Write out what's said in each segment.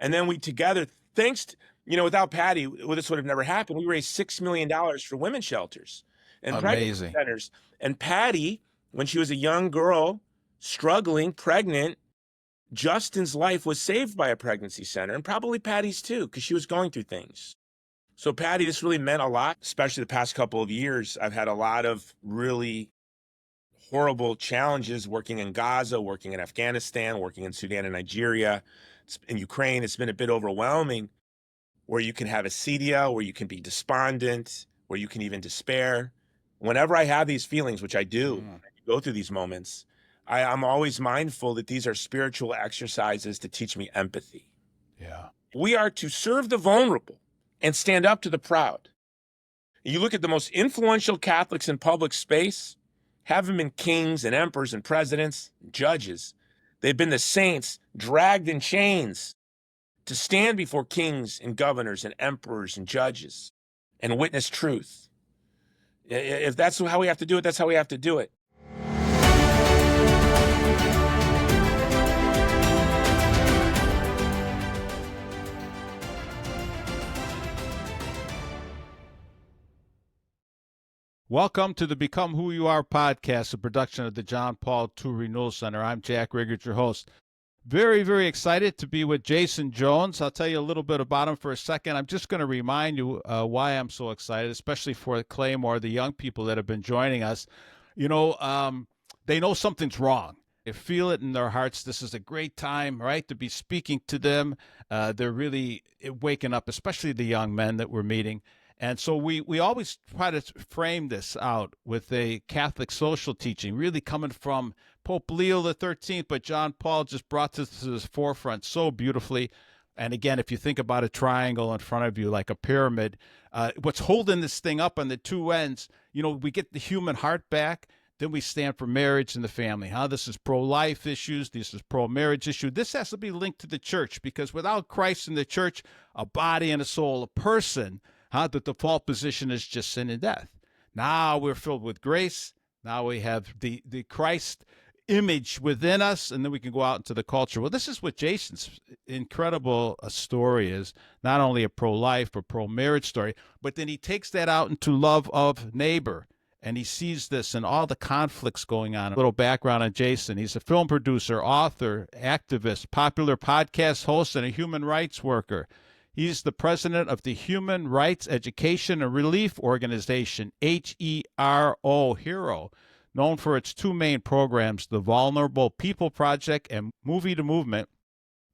And then we together, thanks to, without Pattie, well, this would have never happened. We raised $6 million for women's shelters and pregnancy Amazing. centers. And Pattie, when she was a young girl, struggling, pregnant, Justin's life was saved by a pregnancy center, and probably Pattie's too, because she was going through things. So Pattie, this really meant a lot, especially the past couple of years. I've had a lot of really horrible challenges working in Gaza, working in Afghanistan, working in Sudan and Nigeria, in Ukraine. It's been a bit overwhelming, where you can have acedia, where you can be despondent, where you can even despair. Whenever I have these feelings, which I do, go through these moments, I'm always mindful that these are spiritual exercises to teach me empathy. Yeah. We are to serve the vulnerable and stand up to the proud. You look at the most influential Catholics in public space, haven't been kings and emperors and presidents, and judges. They've been the saints dragged in chains to stand before kings and governors and emperors and judges and witness truth. If that's how we have to do it, that's how we have to do it. Welcome to the Become Who You Are podcast, a production of the John Paul II Renewal Center. I'm Jack Riggert, your host. Very, very excited to be with Jason Jones. I'll tell you a little bit about him for a second. I'm just going to remind you why I'm so excited, especially for Claymore, the young people that have been joining us. They know something's wrong. They feel it in their hearts. This is a great time, right, to be speaking to them. They're really waking up, especially the young men that we're meeting. And so we always try to frame this out with a Catholic social teaching, really coming from Pope Leo XIII, but John Paul just brought this to the forefront so beautifully. And again, if you think about a triangle in front of you, like a pyramid, what's holding this thing up on the two ends, we get the human heart back. Then we stand for marriage and the family. This is pro-life issues. This is pro-marriage issue. This has to be linked to the church, because without Christ in the church, a body and a soul, a person, the default position is just sin and death. Now we're filled with grace. Now we have the Christ image within us, and then we can go out into the culture. Well, this is what Jason's incredible story is. Not only a pro-life or pro-marriage story, but then he takes that out into love of neighbor. And he sees this and all the conflicts going on. A little background on Jason. He's a film producer, author, activist, popular podcast host, and a human rights worker. He's the president of the Human Rights Education and Relief Organization, HERO, known for its two main programs, the Vulnerable People Project and Movie to Movement.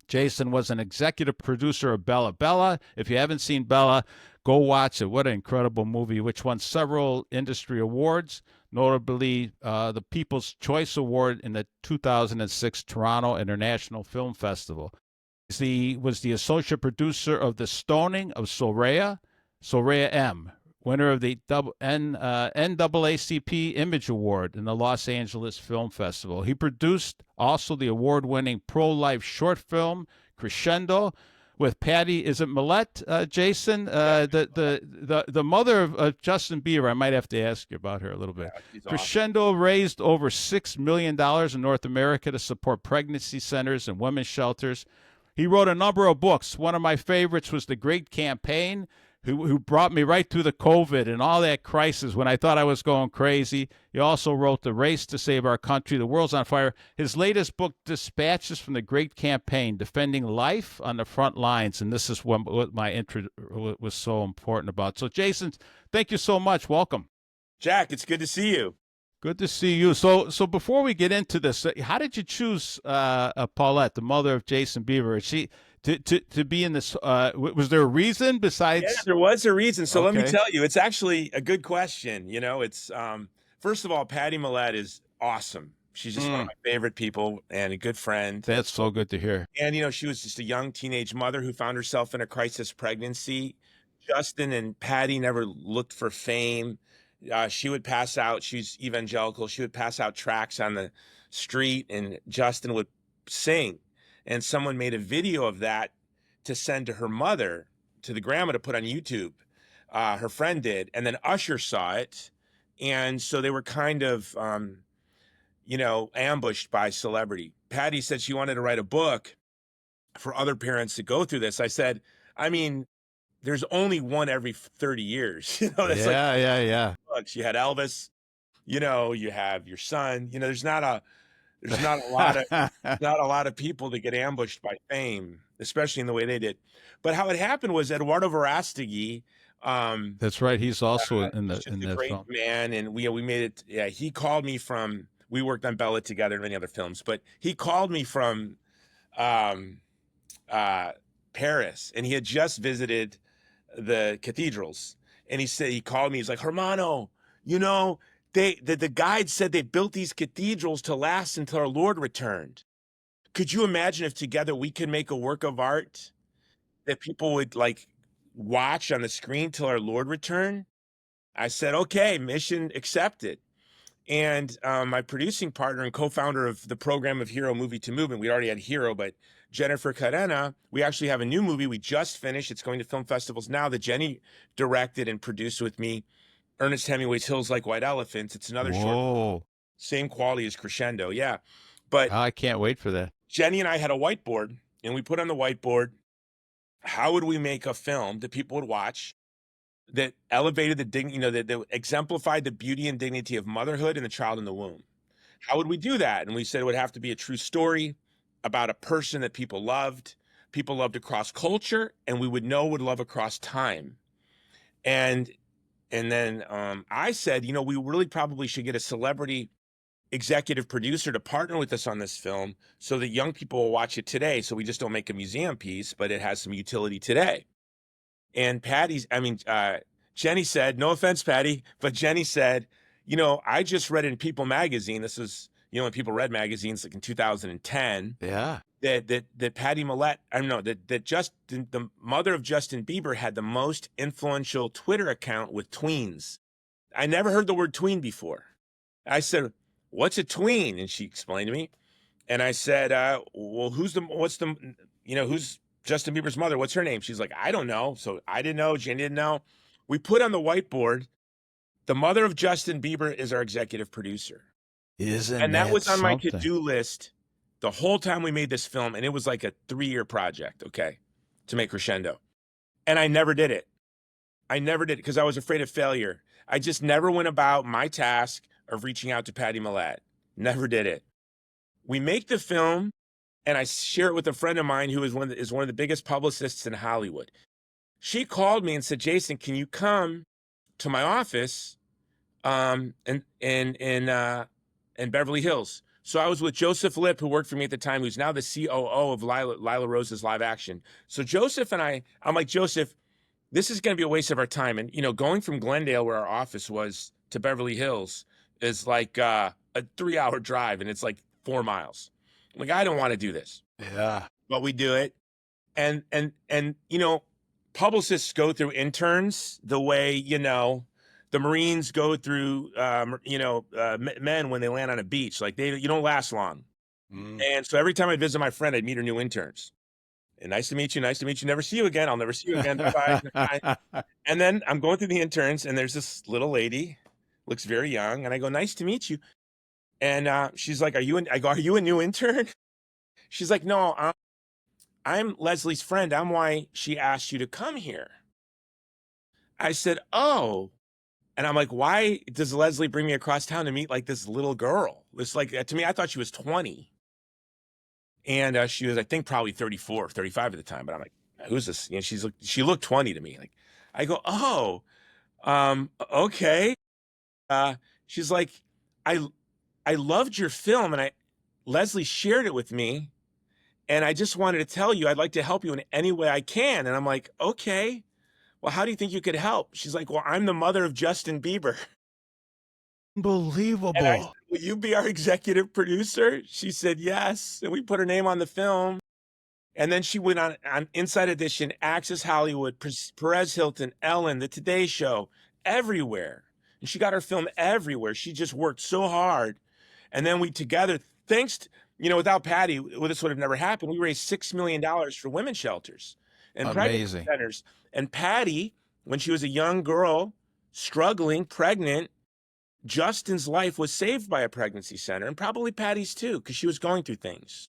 Jason was an executive producer of Bella. Bella, if you haven't seen Bella, go watch it. What an incredible movie, which won several industry awards, notably the People's Choice Award in the 2006 Toronto International Film Festival. He was the associate producer of The Stoning of Soraya M., winner of the NAACP Image Award in the Los Angeles Film Festival. He produced also the award-winning pro-life short film Crescendo with Pattie. Is it Mallette, Jason? The mother of Justin Bieber. I might have to ask you about her a little bit. Yeah, Crescendo awesome. raised over $6 million in North America to support pregnancy centers and women's shelters. He wrote a number of books. One of my favorites was The Great Campaign, who brought me right through the COVID and all that crisis when I thought I was going crazy. He also wrote The Race to Save Our Country, The World's on Fire. His latest book, Dispatches from the Great Campaign, Defending Life on the Front Lines. And this is what my intro was so important about. So, Jason, thank you so much. Welcome. Jack, it's good to see you. Good to see you. So before we get into this, how did you choose Paulette, the mother of Justin Bieber? She to be in this? Was there a reason besides? Yeah, there was a reason. So Okay. Let me tell you, it's actually a good question. It's first of all, Pattie Mallette is awesome. She's just one of my favorite people and a good friend. That's so good to hear. And she was just a young teenage mother who found herself in a crisis pregnancy. Justin and Pattie never looked for fame. She would pass out, she's evangelical, she would pass out tracts on the street, and Justin would sing. And someone made a video of that to send to her mother, to the grandma, to put on YouTube. Her friend did. And then Usher saw it. And so they were kind of, ambushed by celebrity. Pattie said she wanted to write a book. for other parents to go through this. I said, I mean, there's only one every 30 years. That's like, Yeah, yeah, yeah. look, you had Elvis, you have your son, there's not a lot of not a lot of people that get ambushed by fame, especially in the way they did. But how it happened was Eduardo Verástegui, um, That's right. He's also he's just in a that great film. man, and we made it. Yeah, he called me from. We worked on Bella together and many other films, but he called me from um, uh, Paris, and he had just visited the cathedrals, and he called me. He's like, Hermano, the guide said they built these cathedrals to last until our Lord returned. Could you imagine if together we could make a work of art that people would like watch on the screen till our Lord returned? I said, okay, mission accepted. And my producing partner and co-founder of the program of Hero Movie to Movement, we already had Hero, but Jennifer Cadena, we actually have a new movie we just finished. It's going to film festivals now that Jenny directed and produced with me. Ernest Hemingway's Hills Like White Elephants. It's another short, Whoa. same quality as Crescendo. Yeah. But I can't wait for that. Jenny and I had a whiteboard, and we put on the whiteboard, how would we make a film that people would watch that elevated the dignity, that exemplified the beauty and dignity of motherhood and the child in the womb? How would we do that? And we said it would have to be a true story about a person that people loved across culture, and we would love across time. And then I said, we really probably should get a celebrity executive producer to partner with us on this film so that young people will watch it today. So we just don't make a museum piece, but it has some utility today. And Jenny said, no offense, Pattie, but Jenny said, I just read in People magazine, this was, when people read magazines like in 2010, Yeah. that Pattie Mallette, I don't know, that Justin, the mother of Justin Bieber, had the most influential Twitter account with tweens. I never heard the word tween before. I said, what's a tween? And she explained to me. And I said, well, who's Justin Bieber's mother? What's her name? She's like, I don't know. So I didn't know. Jenny didn't know. We put on the whiteboard, the mother of Justin Bieber is our executive producer. Isn't And that that was on my something? to-do list the whole time we made this film. And it was like a 3-year project, okay, to make Crescendo. And I never did it. I never did it because I was afraid of failure. I just never went about my task of reaching out to Pattie Mallette. Never did it. We make the film, and I share it with a friend of mine who is one of the biggest publicists in Hollywood. She called me and said, Jason, can you come to my office in Beverly Hills? So I was with Joseph Lipp, who worked for me at the time, who's now the COO of Lila Rose's live action. So Joseph and I'm like, Joseph, this is going to be a waste of our time. And, going from Glendale, where our office was, to Beverly Hills is like a 3-hour drive, and it's like 4 miles. Like, I don't want to do this. Yeah. But we do it. And publicists go through interns the way, the Marines go through, men when they land on a beach. Like, you don't last long. Mm. And so every time I visit my friend, I'd meet her new interns. And nice to meet you. Nice to meet you. Never see you again. I'll never see you again. Bye-bye. And then I'm going through the interns, and there's this little lady, looks very young. And I go, nice to meet you. And she's like, are you a new intern? She's like, no, I'm Leslie's friend. I'm why she asked you to come here. I said, oh. And I'm like, why does Leslie bring me across town to meet like this little girl? It's like, to me, I thought she was 20. And she was, I think, probably 34, 35 at the time. But I'm like, who's this? She looked 20 to me. Like, I go, oh, okay. She's like, I loved your film, and Leslie shared it with me, and I just wanted to tell you I'd like to help you in any way I can. And I'm like, okay. Well, how do you think you could help? She's like, well, I'm the mother of Justin Bieber. Unbelievable. And I said, will you be our executive producer? She said yes. And we put her name on the film. And then she went on Inside Edition, Access Hollywood, Perez Hilton, Ellen, The Today Show, everywhere. And she got her film everywhere. She just worked so hard. And then we together, without Pattie, this would have never happened. We raised $6 million for women's shelters and pregnancy centers. And Pattie, when she was a young girl, struggling, pregnant, Justin's life was saved by a pregnancy center, and probably Pattie's too, because she was going through things.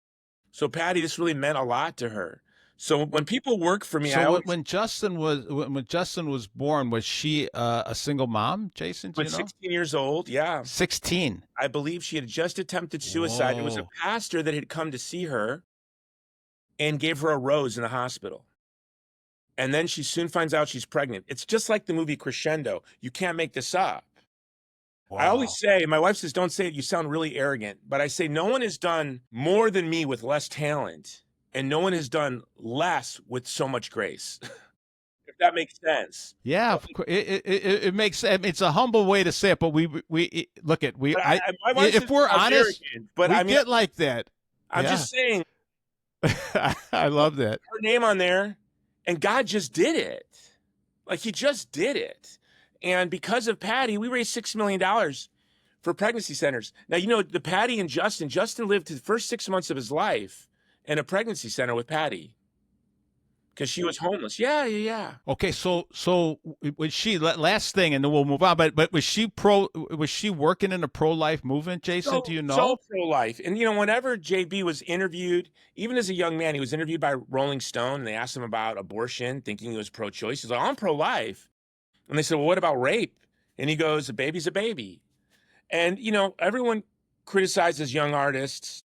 So Pattie, this really meant a lot to her. So when people work for me, I So always when Justin was born, was she a single mom, Jason? Do you was know? 16 years old. Yeah. 16. I believe she had just attempted suicide. It was a Whoa. pastor that had come to see her and gave her a rose in the hospital. And then she soon finds out she's pregnant. It's just like the movie Crescendo. You can't make this up. I always Wow. say, my wife says, don't say it, you sound really arrogant. But I say, no one has done more than me with less talent, and no one has done less with so much grace, if that makes sense. Yeah, of course. It makes. I mean, it's a humble way to say it, but look at we. But I my wife says if it we're sounds honest, arrogant, but we I mean, get like that. I'm Yeah, just saying, I love that. her name on there, and God just did it. Like, he just did it. And because of Pattie, we raised $6 million for pregnancy centers. Now, you know, the Pattie and Justin lived the first 6 months of his life in a pregnancy center with Pattie because she was homeless. Yeah, yeah, yeah. Okay, so was she last thing, and then we'll move on. But was she pro? Was she working in a pro life movement, Jason? Do you So know? pro-life. And, you know, whenever JB was interviewed, even as a young man, he was interviewed by Rolling Stone, and they asked him about abortion, thinking he was pro-choice. He's like, I'm pro-life. And they said, well, what about rape? And he goes, a baby's a baby. And, you know, everyone criticizes young artists,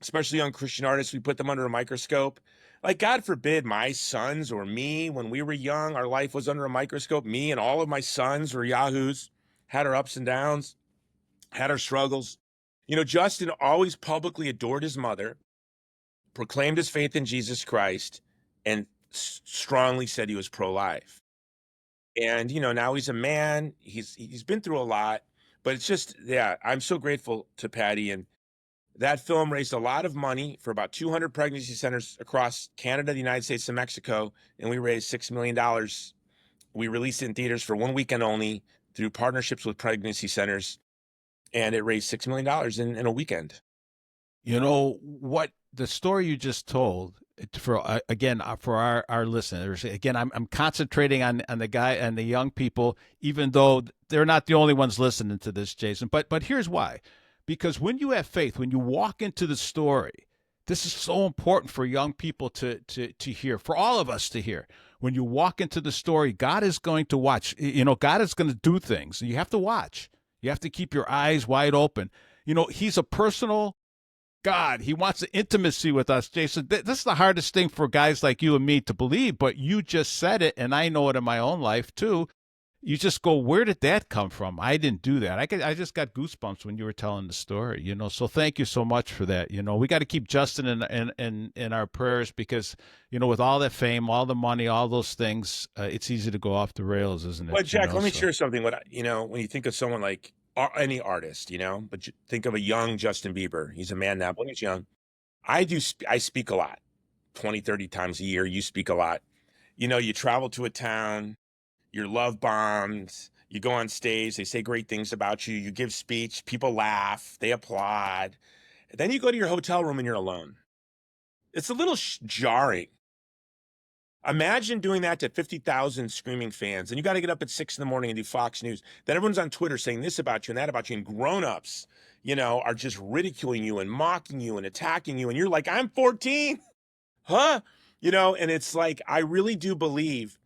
especially young Christian artists. We put them under a microscope. Like, God forbid my sons or me, when we were young, our life was under a microscope. Me and all of my sons were yahoos, had our ups and downs, had our struggles. You know, Justin always publicly adored his mother, proclaimed his faith in Jesus Christ, and strongly said he was pro-life. And, you know, now he's a man. He's been through a lot, but it's just, yeah, I'm so grateful to Pattie. And that film raised a lot of money for about 200 pregnancy centers across Canada, the United States, and Mexico. And we raised $6 million. We released it in theaters for one weekend only through partnerships with pregnancy centers. And it raised $6 million in a weekend. You know what the story you just told for again for our listeners. Again, I'm concentrating on the guy and the young people, even though they're not the only ones listening to this, Jason. But here's why: because when you have faith, when you walk into the story, this is so important for young people to hear, for all of us to hear. When you walk into the story, God is going to watch. You know, God is going to do things. You have to watch. You have to keep your eyes wide open. You know, He's a personal God. He wants intimacy with us, Jason. This is the hardest thing for guys like you and me to believe, but you just said it, and I know it in my own life too. You just go, where did that come from? I didn't do that. I just got goosebumps when you were telling the story, you know. So thank you so much for that. You know, we got to keep Justin in our prayers because, you know, with all that fame, all the money, all those things, it's easy to go off the rails, isn't it? Well, Jack, you know, let me so. share something. You know, when you think of someone like any artist, you know, but think of a young Justin Bieber. He's a man now, but when he's young. I speak a lot, 20, 30 times a year. You speak a lot. You know, you travel to a town, you're love bombed, you go on stage, they say great things about you, you give speech, people laugh, they applaud. And then you go to your hotel room and you're alone. It's a little jarring. Imagine doing that to 50,000 screaming fans, and you got to get up at 6 in the morning and do Fox News. Then everyone's on Twitter saying this about you and that about you, and grown-ups, you know, are just ridiculing you and mocking you and attacking you, and you're like, I'm 14, huh? You know, and it's like, I really do believe,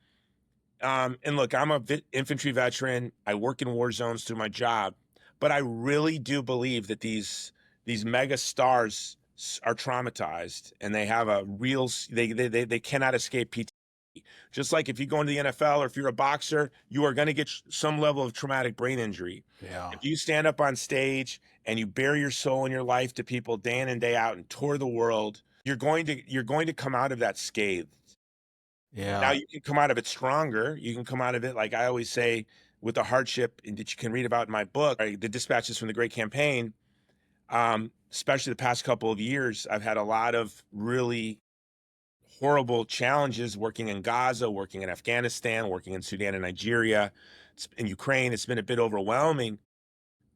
and look, I'm a infantry veteran. I work in war zones through my job, but I really do believe that these mega stars are traumatized and they have a real they cannot escape PTSD. Just like if you go into the NFL or if you're a boxer, you are going to get some level of traumatic brain injury. Yeah. If you stand up on stage and you bare your soul and your life to people day in and day out and tour the world, you're going to come out of that scathed. Now Yeah. you can come out of it stronger. You can come out of it, like I always say, with the hardship that you can read about in my book, right? The Dispatches from the Great Campaign. Especially the past couple of years, I've had a lot of really horrible challenges working in Gaza, working in Afghanistan, working in Sudan and Nigeria, in Ukraine. It's been a bit overwhelming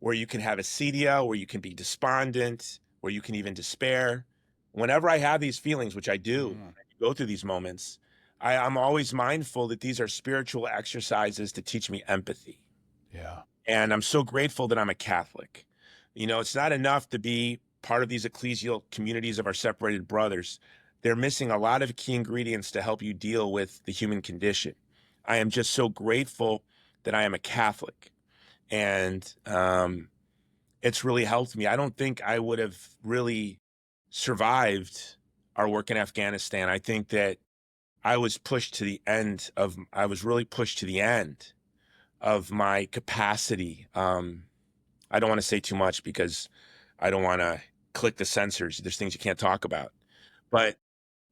where you can have acedia, where you can be despondent, where you can even despair. Whenever I have these feelings, which I do, I go through these moments, I'm always mindful that these are spiritual exercises to teach me empathy. Yeah. And I'm so grateful that I'm a Catholic. You know, it's not enough to be part of these ecclesial communities of our separated brothers, they're missing a lot of key ingredients to help you deal with the human condition. I am just so grateful that I am a Catholic, and it's really helped me. I don't think I would have really survived our work in Afghanistan. I think that I was really pushed to the end of my capacity. I don't want to say too much because I don't want to click the censors. There's things you can't talk about. But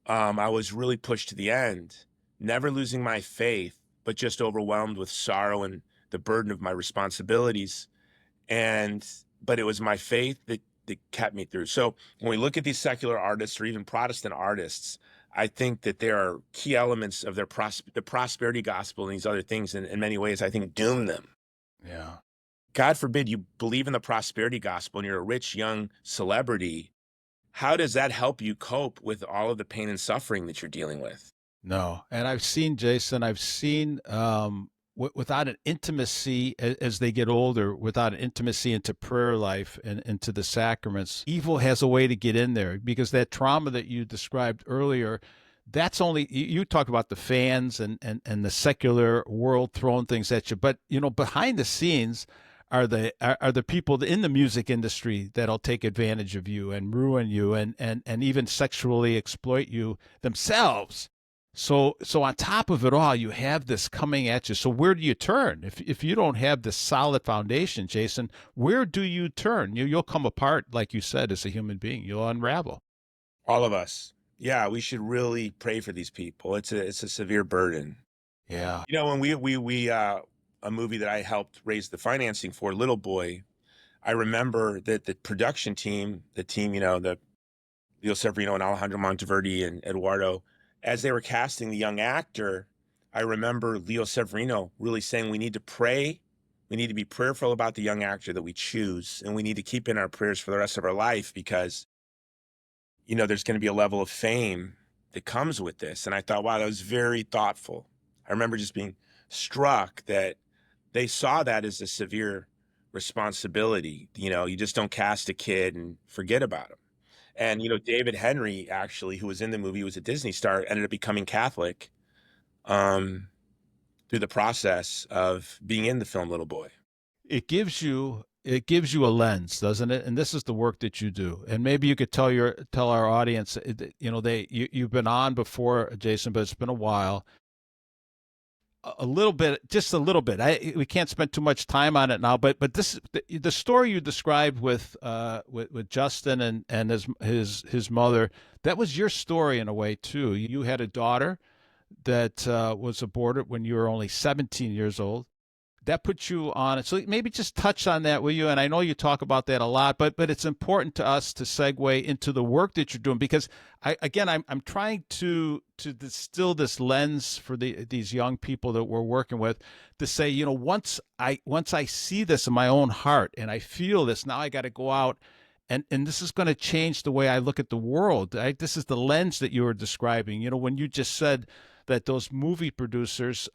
I was really pushed to the end, never losing my faith, but just overwhelmed with sorrow and the burden of my responsibilities. But it was my faith that kept me through. So when we look at these secular artists or even Protestant artists, I think that there are key elements of the prosperity gospel and these other things in many ways, I think, doom them. Yeah. God forbid you believe in the prosperity gospel and you're a rich young celebrity. How does that help you cope with all of the pain and suffering that you're dealing with? No. And I've seen, Jason, without an intimacy as they get older, without an intimacy into prayer life and into the sacraments, evil has a way to get in there, because that trauma that you described earlier, that's only, you talk about the fans and the secular world throwing things at you, but behind the scenes are the people in the music industry that'll take advantage of you and ruin you and even sexually exploit you themselves. So on top of it all, you have this coming at you. So where do you turn? If you don't have this solid foundation, Jason, where do you turn? You'll come apart, like you said, as a human being. You'll unravel. All of us. Yeah, we should really pray for these people. It's a severe burden. Yeah. When we a movie that I helped raise the financing for, Little Boy, I remember that the production team, the Leo Severino and Alejandro Monteverdi and Eduardo, as they were casting the young actor, I remember Leo Severino really saying, we need to pray. We need to be prayerful about the young actor that we choose. And we need to keep in our prayers for the rest of our life because, there's going to be a level of fame that comes with this. And I thought, wow, that was very thoughtful. I remember just being struck that they saw that as a severe responsibility. You just don't cast a kid and forget about him. And, David Henry, actually, who was in the movie, was a Disney star, ended up becoming Catholic through the process of being in the film Little Boy. It gives you a lens, doesn't it? And this is the work that you do. And maybe you could tell our audience, you've been on before, Jason, but it's been a while. Just a little bit. We can't spend too much time on it now, but the story you described with Justin and his mother, that was your story in a way too. You had a daughter that was aborted when you were only 17 years old. That puts you on it. So maybe just touch on that, will you? And I know you talk about that a lot, but it's important to us to segue into the work that you're doing, because I'm trying to distill this lens for these young people that we're working with to say, once I see this in my own heart and I feel this, now I got to go out and this is going to change the way I look at the world. Right? This is the lens that you were describing. When you just said that those movie producers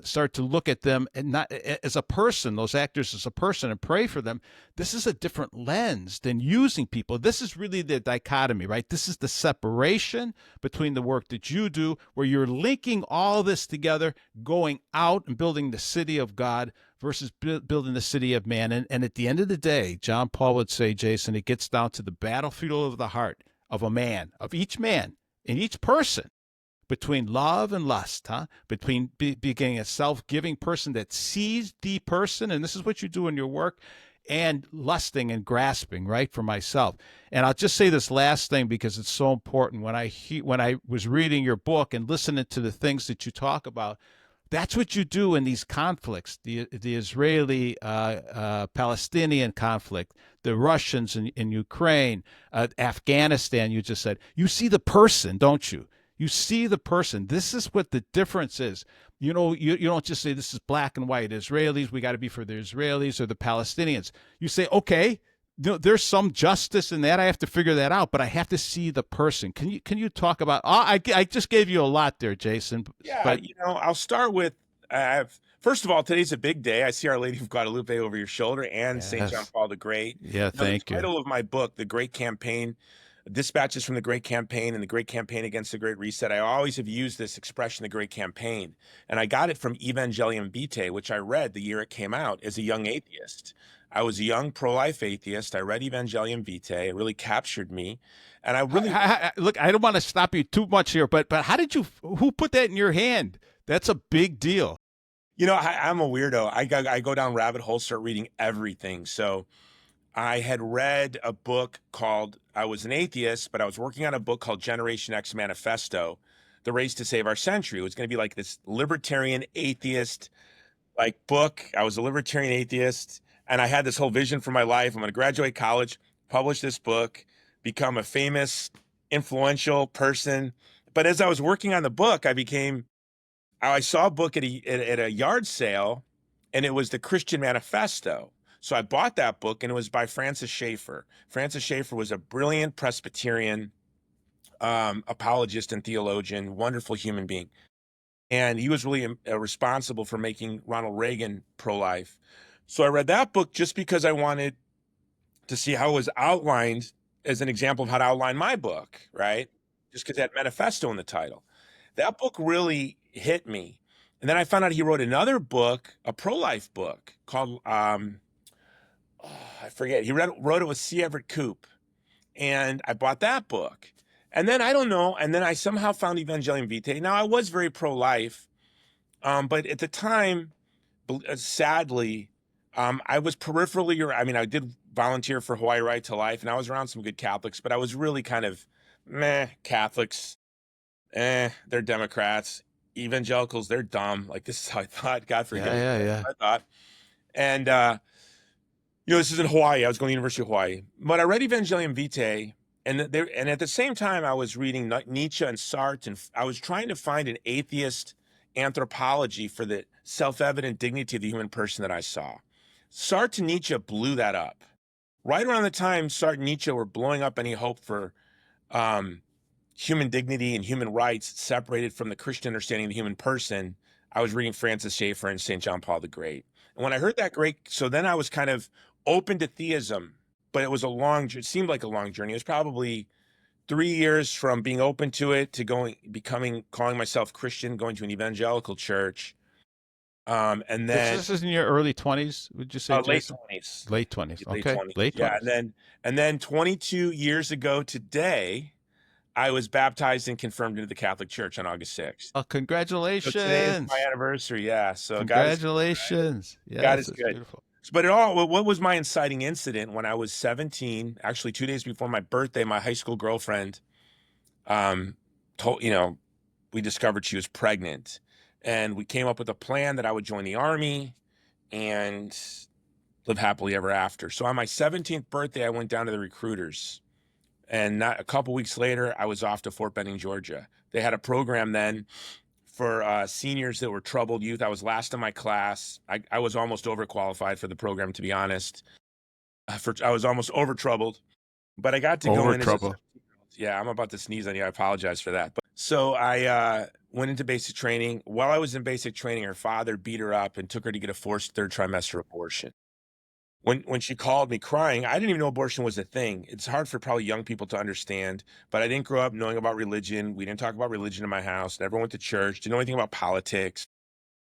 start to look at them and not as a person, those actors as a person, and pray for them. This is a different lens than using people. This is really the dichotomy, right? This is the separation between the work that you do, where you're linking all this together, going out and building the city of God versus building the city of man. And at the end of the day, John Paul would say, Jason, it gets down to the battlefield of the heart of a man, of each man and each person, between love and lust, between being a self-giving person that sees the person, and this is what you do in your work, and lusting and grasping, right, for myself. And I'll just say this last thing because it's so important. When I was reading your book and listening to the things that you talk about, that's what you do in these conflicts, the Israeli-Palestinian conflict, the Russians in Ukraine, Afghanistan, you just said. You see the person, don't you? You see the person. This is what the difference is. You don't just say this is black and white. Israelis, we got to be for the Israelis or the Palestinians. You say, okay, there's some justice in that. I have to figure that out, but I have to see the person. Can you talk about? I just gave you a lot there, Jason. Yeah, but I'll start with First of all, today's a big day. I see Our Lady of Guadalupe over your shoulder and St. John Yes. Paul the Great. Yeah, Now, the thank you. title of my book, The Great Campaign, Dispatches from the Great Campaign and the Great Campaign Against the Great Reset. I always have used this expression, the Great Campaign. And I got it from Evangelium Vitae, which I read the year it came out as a young atheist. I was a young pro-life atheist. I read Evangelium Vitae. It really captured me. And I really Look, I don't want to stop you too much here, but how did you? Who put that in your hand? That's a big deal. I'm a weirdo. I go down rabbit holes, start reading everything. So I had read a book called, I was an atheist, but I was working on a book called Generation X Manifesto, The Race to Save Our Century. It was going to be like this libertarian atheist like book. I was a libertarian atheist, and I had this whole vision for my life. I'm going to graduate college, publish this book, become a famous, influential person. But as I was working on the book, I saw a book at a yard sale, and it was the Christian Manifesto. So I bought that book, and it was by Francis Schaeffer. Francis Schaeffer was a brilliant Presbyterian apologist and theologian, wonderful human being. And he was really responsible for making Ronald Reagan pro-life. So I read that book just because I wanted to see how it was outlined as an example of how to outline my book, right? Just because it had manifesto in the title. That book really hit me. And then I found out he wrote another book, a pro-life book called, I forget, wrote it with C. Everett Koop. And I bought that book. And then I don't know, and then I somehow found Evangelium Vitae. Now, I was very pro-life, but at the time, sadly, I was peripherally, I mean, I did volunteer for Hawaii Right to Life, and I was around some good Catholics, but I was really kind of meh, Catholics, they're Democrats. Evangelicals, they're dumb. Like, this is how I thought. God forgive me. Yeah. I thought. And, this is in Hawaii. I was going to the University of Hawaii. But I read Evangelium Vitae, and at the same time, I was reading Nietzsche and Sartre, and I was trying to find an atheist anthropology for the self-evident dignity of the human person that I saw. Sartre and Nietzsche blew that up. Right around the time Sartre and Nietzsche were blowing up any hope for human dignity and human rights separated from the Christian understanding of the human person, I was reading Francis Schaeffer and St. John Paul the Great. And when I heard that so then I was kind of open to theism, but it seemed like a long journey. It was probably 3 years from being open to it to calling myself Christian, going to an evangelical church. And then This is in your early 20s, would you say, late Jason? 20s, Late 20s. late Okay. 20s. Late Yeah. 20s. And then 22 years ago today, I was baptized and confirmed into the Catholic Church on August 6th. Oh, So today is my congratulations. anniversary. Yeah. So Congratulations. God Yes, is that's good. beautiful. But what was my inciting incident when I was 17, actually 2 days before my birthday, my high school girlfriend, told, we discovered she was pregnant, and we came up with a plan that I would join the army and live happily ever after. So on my 17th birthday, I went down to the recruiters, and not a couple weeks later, I was off to Fort Benning, Georgia. They had a program then for seniors that were troubled youth. I was last in my class. I was almost overqualified for the program, to be honest. I was almost over troubled, but I got to go Over in as a trouble. yeah, I'm about to sneeze on you. I apologize for that. But so I went into basic training. While I was in basic training, her father beat her up and took her to get a forced third trimester abortion. When she called me crying, I didn't even know abortion was a thing. It's hard for probably young people to understand, but I didn't grow up knowing about religion. We didn't talk about religion in my house. Never went to church. Didn't know anything about politics.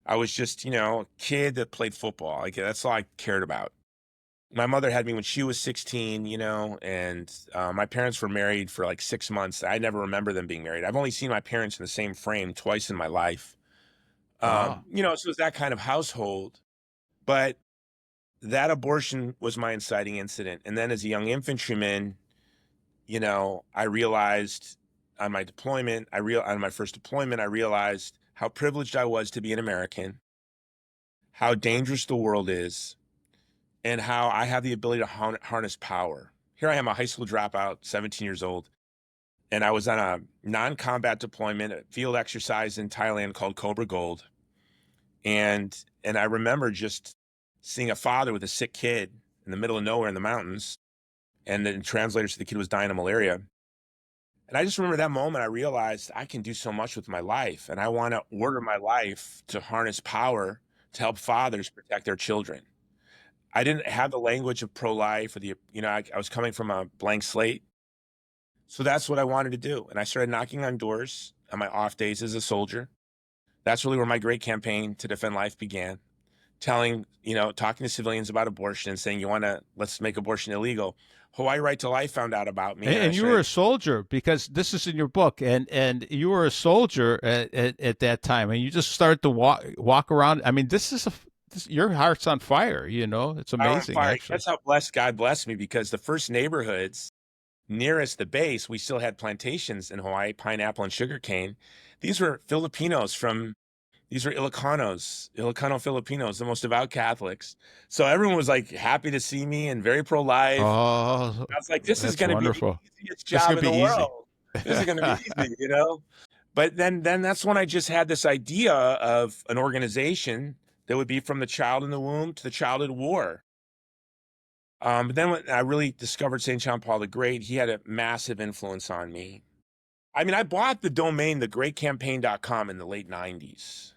I was just, a kid that played football. Like, that's all I cared about. My mother had me when she was 16, and my parents were married for like 6 months. I never remember them being married. I've only seen my parents in the same frame twice in my life. Wow. So it's that kind of household. But that abortion was my inciting incident. And then as a young infantryman, I realized on my first deployment, I realized how privileged I was to be an American, how dangerous the world is, and how I have the ability to harness power. Here I am, a high school dropout, 17 years old, and I was on a non-combat deployment, a field exercise in Thailand called Cobra Gold. And I remember just seeing a father with a sick kid in the middle of nowhere in the mountains, and the translator said the kid was dying of malaria. And I just remember that moment I realized I can do so much with my life, and I want to order my life to harness power to help fathers protect their children. I didn't have the language of pro-life or I was coming from a blank slate. So that's what I wanted to do. And I started knocking on doors on my off days as a soldier. That's really where my great campaign to defend life began. Talking to civilians about abortion and saying, let's make abortion illegal. Hawaii Right to Life found out about me. And you were a soldier, because this is in your book, and you were a soldier at that time, and you just started to walk around. I mean, your heart's on fire. It's amazing. Actually, that's how God blessed me, because the first neighborhoods nearest the base, we still had plantations in Hawaii, pineapple and sugarcane. These were These were Ilocano Filipinos, the most devout Catholics. So everyone was like happy to see me and very pro-life. Oh, I was like, this is going to be the easiest job in the world. This is going to be easy, But then that's when I just had this idea of an organization that would be from the child in the womb to the child at war. But then when I really discovered St. John Paul the Great, he had a massive influence on me. I mean, I bought the domain, thegreatcampaign.com, in the late 90s.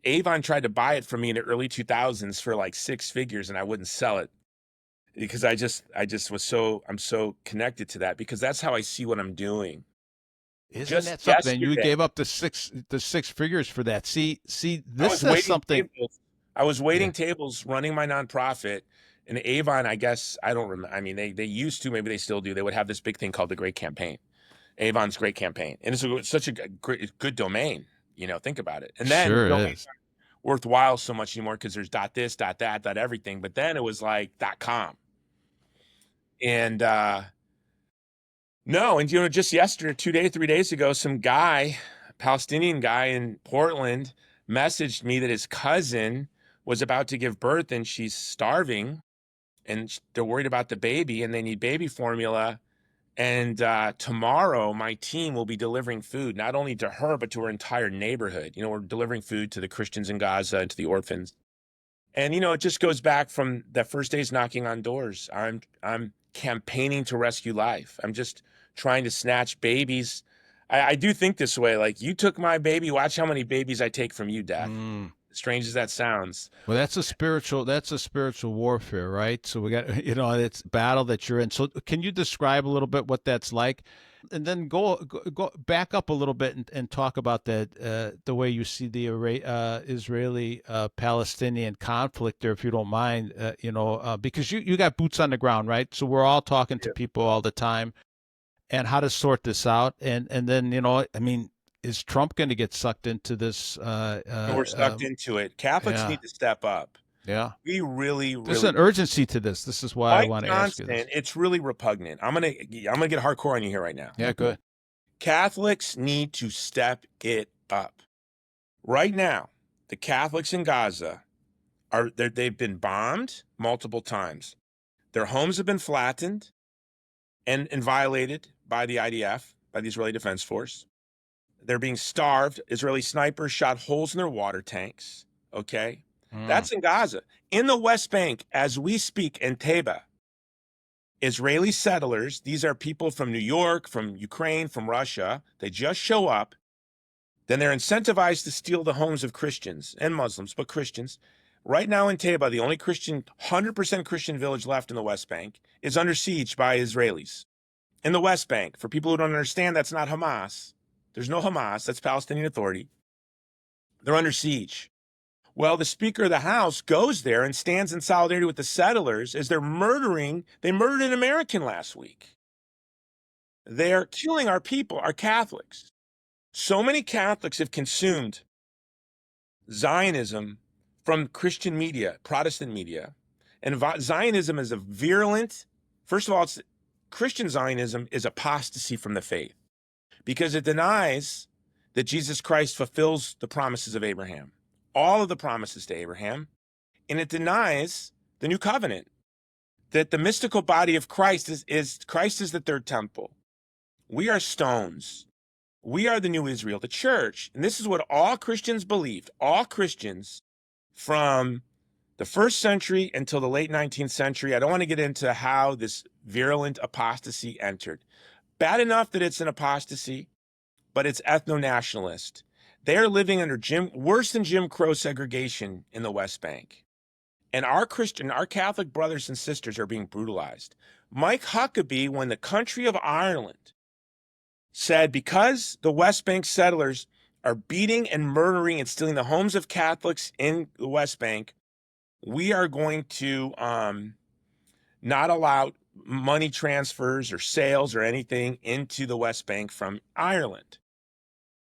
Avon tried to buy it from me in the early 2000s for like 6 figures, and I wouldn't sell it because I'm so connected to that, because that's how I see what I'm doing. Isn't that something? You gave up the six figures for that. See, this is something. I was waiting tables, running my nonprofit, and Avon, I guess, I don't remember. I mean, they used to, maybe they still do. They would have this big thing called the Great Campaign, Avon's Great Campaign, and it's such a good domain. Think about it. And then sure is worthwhile so much anymore because there's .this, .that, .everything. But then it was like .com. And just yesterday, 3 days ago, some guy, Palestinian guy in Portland, messaged me that his cousin was about to give birth and she's starving, and they're worried about the baby and they need baby formula. And tomorrow, my team will be delivering food, not only to her, but to her entire neighborhood. We're delivering food to the Christians in Gaza and to the orphans. And, it just goes back from that first day's knocking on doors. I'm campaigning to rescue life. I'm just trying to snatch babies. I do think this way, like, you took my baby, watch how many babies I take from you, Death. Strange as that sounds. Well, that's a spiritual warfare, right? So we got, it's battle that you're in. So can you describe a little bit what that's like? And then go back up a little bit and talk about that, the way you see the Israeli-Palestinian conflict there, if you don't mind, because you got boots on the ground, right? So we're all talking to people all the time, and how to sort this out. And then, I mean, is Trump going to get sucked into this? We're sucked into it. Catholics need to step up. Yeah. We really There's an urgency to this. This is why I want to ask you this. It's really repugnant. I'm gonna get hardcore on you here right now. Yeah, good. Catholics need to step it up. Right now, the Catholics in Gaza they've been bombed multiple times. Their homes have been flattened and violated by the IDF, by the Israeli Defense Force. They're being starved. Israeli snipers shot holes in their water tanks. Okay. That's in Gaza. In the West Bank, as we speak, in Teba, Israeli settlers, these are people from New York, from Ukraine, from Russia, they just show up. Then they're incentivized to steal the homes of Christians and Muslims, but Christians. Right now in Teba, the only 100% Christian village left in the West Bank is under siege by Israelis. In the West Bank, for people who don't understand, that's not Hamas. There's no Hamas. That's Palestinian Authority. They're under siege. Well, the Speaker of the House goes there and stands in solidarity with the settlers as they murdered an American last week. They're killing our people, our Catholics. So many Catholics have consumed Zionism from Christian media, Protestant media. And Zionism is first of all, Christian Zionism is apostasy from the faith, because it denies that Jesus Christ fulfills the promises of Abraham, all of the promises to Abraham, and it denies the new covenant, that the mystical body of Christ is the third temple. We are stones. We are the new Israel, the church. And this is what all Christians believed. All Christians from the 1st century until the late 19th century. I don't want to get into how this virulent apostasy entered. bad enough that it's an apostasy, but it's ethno-nationalist. They're living under worse than Jim Crow segregation in the West Bank. And our Catholic brothers and sisters are being brutalized. Mike Huckabee, when the country of Ireland said, because the West Bank settlers are beating and murdering and stealing the homes of Catholics in the West Bank, we are going to not allow money transfers or sales or anything into the West Bank from Ireland.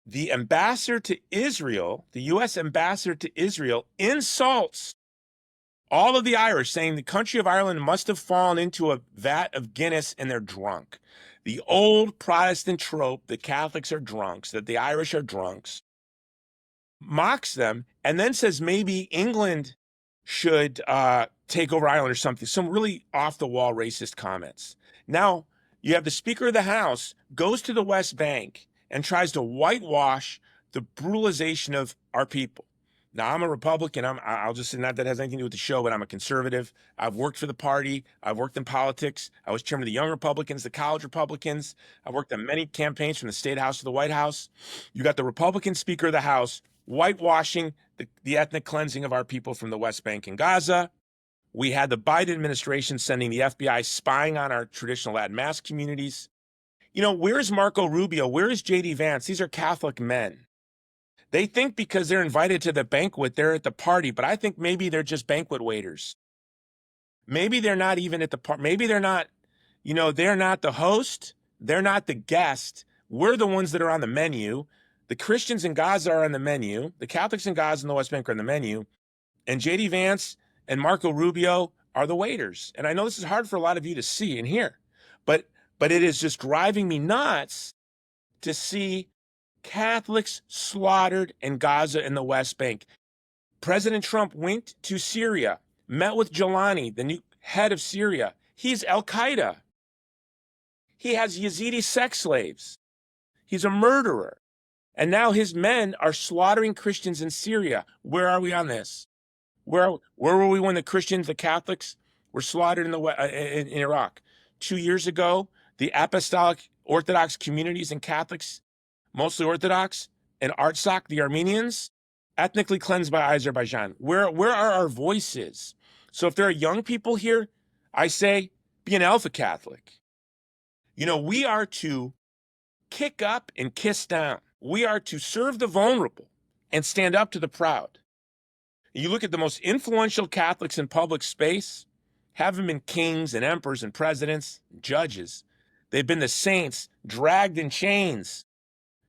The ambassador to Israel, the U.S. ambassador to Israel, insults all of the Irish, saying the country of Ireland must have fallen into a vat of Guinness and they're drunk. The old Protestant trope that Catholics are drunks, that the Irish are drunks, mocks them, and then says maybe England should take over Ireland or something. Some really off-the-wall racist comments. Now, you have the Speaker of the House goes to the West Bank and tries to whitewash the brutalization of our people. Now, I'm a Republican. I'll just say, not that has anything to do with the show, but I'm a conservative. I've worked for the party. I've worked in politics. I was chairman of the Young Republicans, the College Republicans. I've worked on many campaigns from the State House to the White House. You got the Republican Speaker of the House whitewashing the ethnic cleansing of our people from the West Bank and Gaza. We had the Biden administration sending the FBI spying on our traditional Latin mass communities. You know, where's Marco Rubio? Where is J.D. Vance? These are Catholic men. They think because they're invited to the banquet, they're at the party, but I think maybe they're just banquet waiters. Maybe they're not even at the party. Maybe they're not, they're not the host. They're not the guest. We're the ones that are on the menu. The Christians in Gaza are on the menu. The Catholics in Gaza and the West Bank are on the menu. And J.D. Vance and Marco Rubio are the waiters. And I know this is hard for a lot of you to see and hear, but it is just driving me nuts to see Catholics slaughtered in Gaza and the West Bank. President Trump went to Syria, met with Jelani, the new head of Syria. He's Al-Qaeda. He has Yazidi sex slaves. He's a murderer. And now his men are slaughtering Christians in Syria. Where are we on this? Where were we when the Christians, the Catholics, were slaughtered in Iraq? 2 years ago, the Apostolic Orthodox communities and Catholics, mostly Orthodox, and Artsakh, the Armenians, ethnically cleansed by Azerbaijan. Where are our voices? So if there are young people here, I say, be an Alpha Catholic. We are to kick up and kiss down. We are to serve the vulnerable and stand up to the proud. You look at the most influential Catholics in public space, haven't been kings and emperors and presidents, and judges. They've been the saints dragged in chains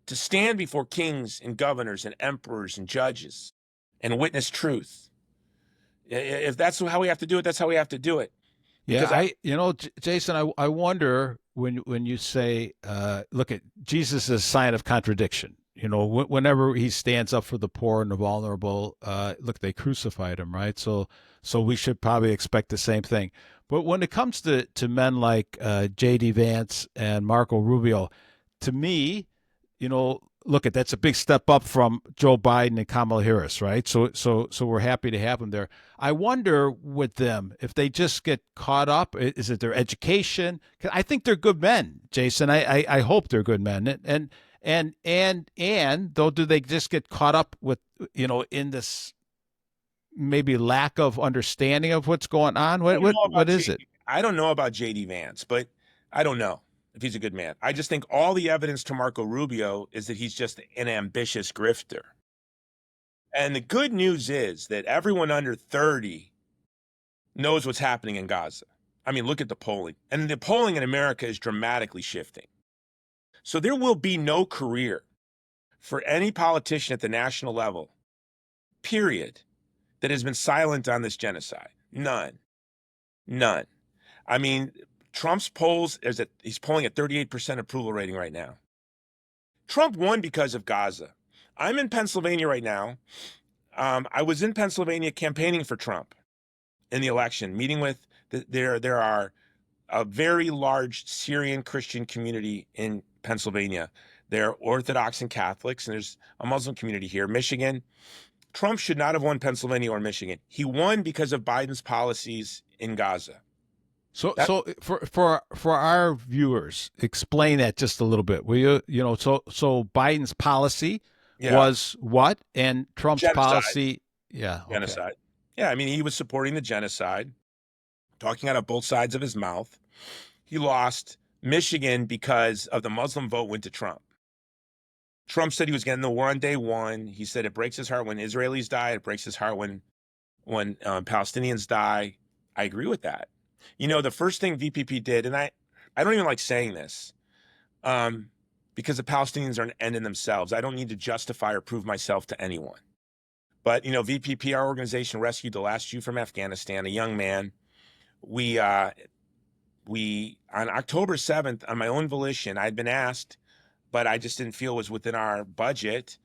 to stand before kings and governors and emperors and judges and witness truth. If that's how we have to do it, that's how we have to do it. Yeah, Jason, I wonder when you say, look at Jesus as a sign of contradiction. Whenever he stands up for the poor and the vulnerable, look, they crucified him, right? So we should probably expect the same thing. But when it comes to men like J.D. Vance and Marco Rubio, to me, look, that's a big step up from Joe Biden and Kamala Harris, right? So we're happy to have them there. I wonder with them if they just get caught up. Is it their education? I think they're good men, Jason. I hope they're good men. And though, do they just get caught up with in this maybe lack of understanding of what's going on? What is it? I don't know about J.D. Vance, but I don't know if he's a good man. I just think all the evidence to Marco Rubio is that he's just an ambitious grifter. And the good news is that everyone under 30 knows what's happening in Gaza. I mean, look at the polling. And the polling in America is dramatically shifting. So there will be no career for any politician at the national level, period, that has been silent on this genocide. None. I mean, Trump's polls, he's polling at 38% approval rating right now. Trump won because of Gaza. I'm in Pennsylvania right now. I was in Pennsylvania campaigning for Trump in the election, meeting with, there are a very large Syrian Christian community in Pennsylvania. They're Orthodox and Catholics, and there's a Muslim community here. Michigan. Trump should not have won Pennsylvania or Michigan. He won because of Biden's policies in Gaza. So, That, for our viewers, explain that just a little bit, will you? So Biden's policy yeah, was what, and Trump's genocide, policy, yeah, okay. genocide. Yeah, I mean, he was supporting the genocide, talking out of both sides of his mouth. He lost Michigan because of the Muslim vote went to Trump. Trump said he was getting the war on day one. He said it breaks his heart when Israelis die. It breaks his heart when Palestinians die. I agree with that. You know, the first thing VPP did, and I don't even like saying this, um, because the Palestinians are an end in themselves. I don't need to justify or prove myself to anyone. But you know, VPP, our organization, rescued the last Jew from Afghanistan, a young man. We on October 7th, on my own volition, I'd been asked, but I just didn't feel it was within our budget.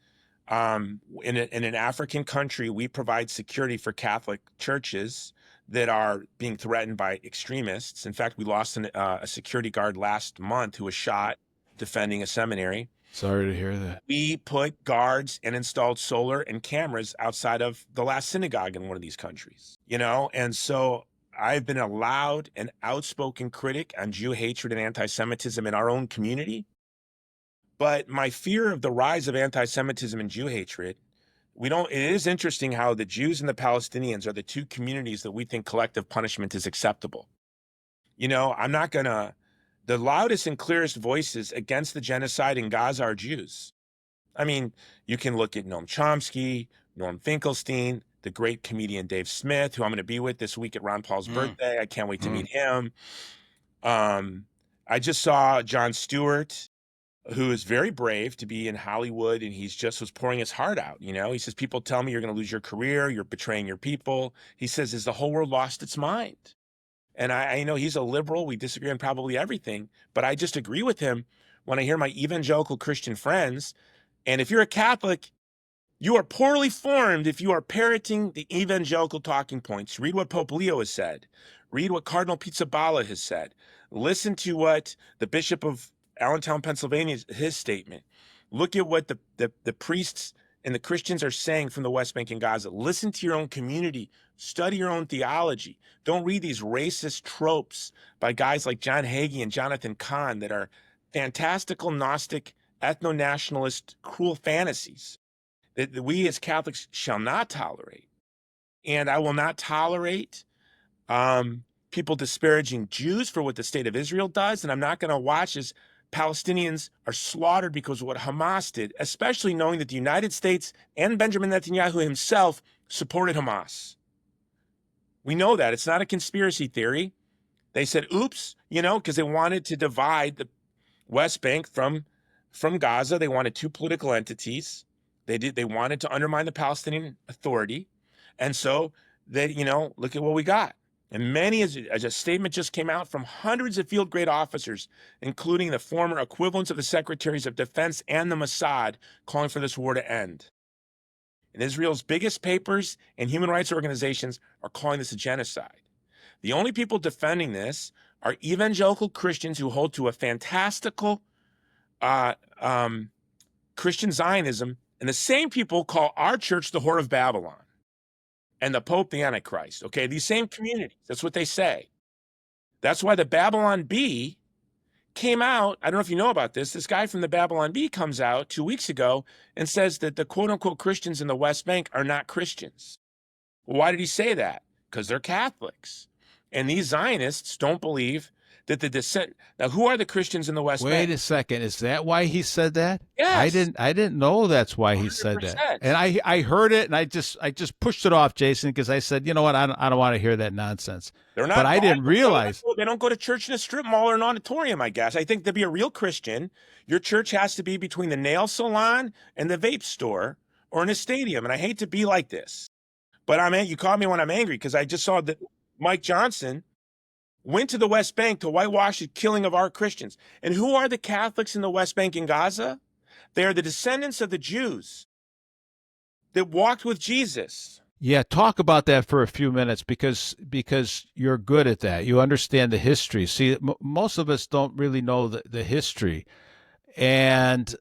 In an African country, we provide security for Catholic churches that are being threatened by extremists. In fact, we lost a security guard last month who was shot defending a seminary. Sorry to hear that. We put guards and installed solar and cameras outside of the last synagogue in one of these countries, you know? And so I've been a loud and outspoken critic on Jew hatred and anti-Semitism in our own community. But my fear of the rise of anti-Semitism and Jew hatred, it is interesting how the Jews and the Palestinians are the two communities that we think collective punishment is acceptable. You know, the loudest and clearest voices against the genocide in Gaza are Jews. I mean, you can look at Noam Chomsky, Norm Finkelstein, the great comedian Dave Smith, who I'm going to be with this week at Ron Paul's birthday. I can't wait to meet him. I just saw Jon Stewart, who is very brave to be in Hollywood, and he's just was pouring his heart out. You know, he says, people tell me you're going to lose your career, you're betraying your people. He says, has the whole world lost its mind? And I know he's a liberal. We disagree on probably everything, but I just agree with him when I hear my evangelical Christian friends. And if you're a Catholic, you are poorly formed if you are parroting the evangelical talking points. Read what Pope Leo has said. Read what Cardinal Pizzaballa has said. Listen to what the Bishop of Allentown, Pennsylvania, his statement. Look at what the priests and the Christians are saying from the West Bank and Gaza. Listen to your own community. Study your own theology. Don't read these racist tropes by guys like John Hagee and Jonathan Cahn that are fantastical, Gnostic, ethno-nationalist, cruel fantasies that we as Catholics shall not tolerate. And I will not tolerate people disparaging Jews for what the state of Israel does. And I'm not going to watch as Palestinians are slaughtered because of what Hamas did, especially knowing that the United States and Benjamin Netanyahu himself supported Hamas. We know that. It's not a conspiracy theory. They said, oops, you know, because they wanted to divide the West Bank from Gaza. They wanted two political entities. They wanted to undermine the Palestinian Authority. And so they, you know, look at what we got. And many, as a statement just came out from hundreds of field grade officers, including the former equivalents of the secretaries of defense and the Mossad, calling for this war to end. And Israel's biggest papers and human rights organizations are calling this a genocide. The only people defending this are evangelical Christians who hold to a fantastical Christian Zionism, and the same people call our church the whore of Babylon and the Pope the Antichrist. Okay, these same communities, that's what they say. That's why the Babylon Bee came out. I don't know if you know about this. This guy from the Babylon Bee comes out 2 weeks ago and says that the quote unquote Christians in the West Bank are not Christians. Well, why did he say that? Because they're Catholics. And these Zionists don't believe that the descent. Now, who are the Christians in the West Bank? Wait a second. Is that why he said that? Yes. I didn't know that's why he said that. 100%. And I heard it and I just pushed it off, Jason, because I said, you know what, I don't want to hear that nonsense. They're not. But I didn't realize they don't go to church in a strip mall or an auditorium, I guess. I think to be a real Christian, your church has to be between the nail salon and the vape store or in a stadium. And I hate to be like this, but you caught me when I'm angry because I just saw that Mike Johnson went to the West Bank to whitewash the killing of our Christians. And who are the Catholics in the West Bank and Gaza? They are the descendants of the Jews that walked with Jesus. Yeah, talk about that for a few minutes because you're good at that. You understand the history. See, most of us don't really know the history, and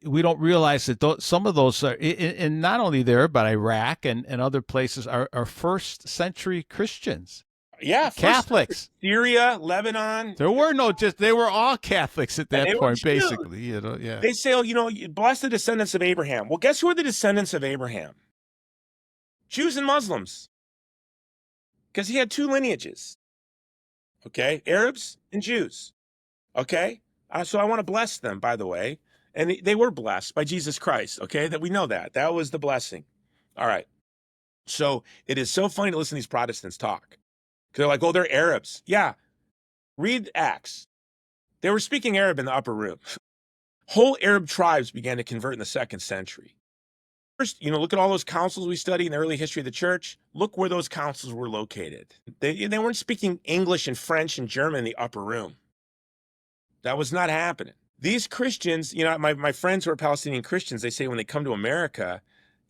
we don't realize that some of those are, and not only there, but Iraq and other places are first century Christians. Yeah, first Catholics. Syria, Lebanon. There were no just, they were all Catholics at that They were point, Jews. basically, yeah. They say, oh, bless the descendants of Abraham. Well, guess who are the descendants of Abraham? Jews and Muslims. Because he had two lineages. Okay, Arabs and Jews. Okay, so I want to bless them, by the way. And they were blessed by Jesus Christ. Okay, that we know that was the blessing. All right. So it is so funny to listen to these Protestants talk. Because they're like, oh, they're Arabs. Yeah. Read Acts. They were speaking Arab in the upper room. Whole Arab tribes began to convert in the 2nd century. First, look at all those councils we study in the early history of the church. Look where those councils were located. They weren't speaking English and French and German in the upper room. That was not happening. These Christians, my friends who are Palestinian Christians, they say when they come to America,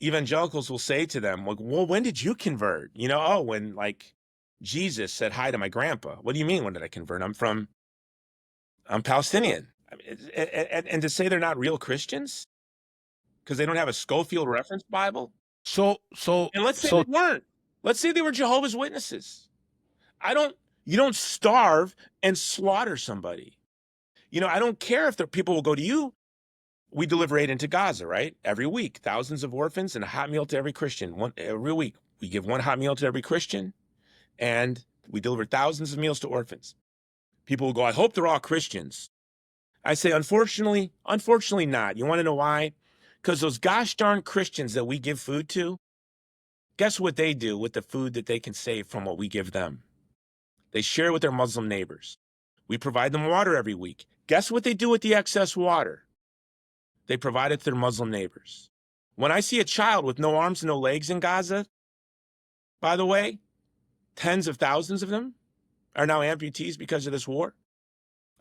evangelicals will say to them, like, well, when did you convert? When like Jesus said hi to my grandpa. What do you mean, when did I convert? I'm Palestinian. And to say they're not real Christians because they don't have a Schofield reference Bible. So And let's say they weren't. Let's say they were Jehovah's Witnesses. You don't starve and slaughter somebody. I don't care if the people will go to you. We deliver aid into Gaza, right? Every week, thousands of orphans and a hot meal to every Christian. Every week, we give one hot meal to every Christian, and we deliver thousands of meals to orphans. People will go, I hope they're all Christians. I say, unfortunately not. You want to know why? Because those gosh darn Christians that we give food to, guess what they do with the food that they can save from what we give them? They share it with their Muslim neighbors. We provide them water every week. Guess what they do with the excess water? They provide it to their Muslim neighbors. When I see a child with no arms and no legs in Gaza, by the way, tens of thousands of them are now amputees because of this war.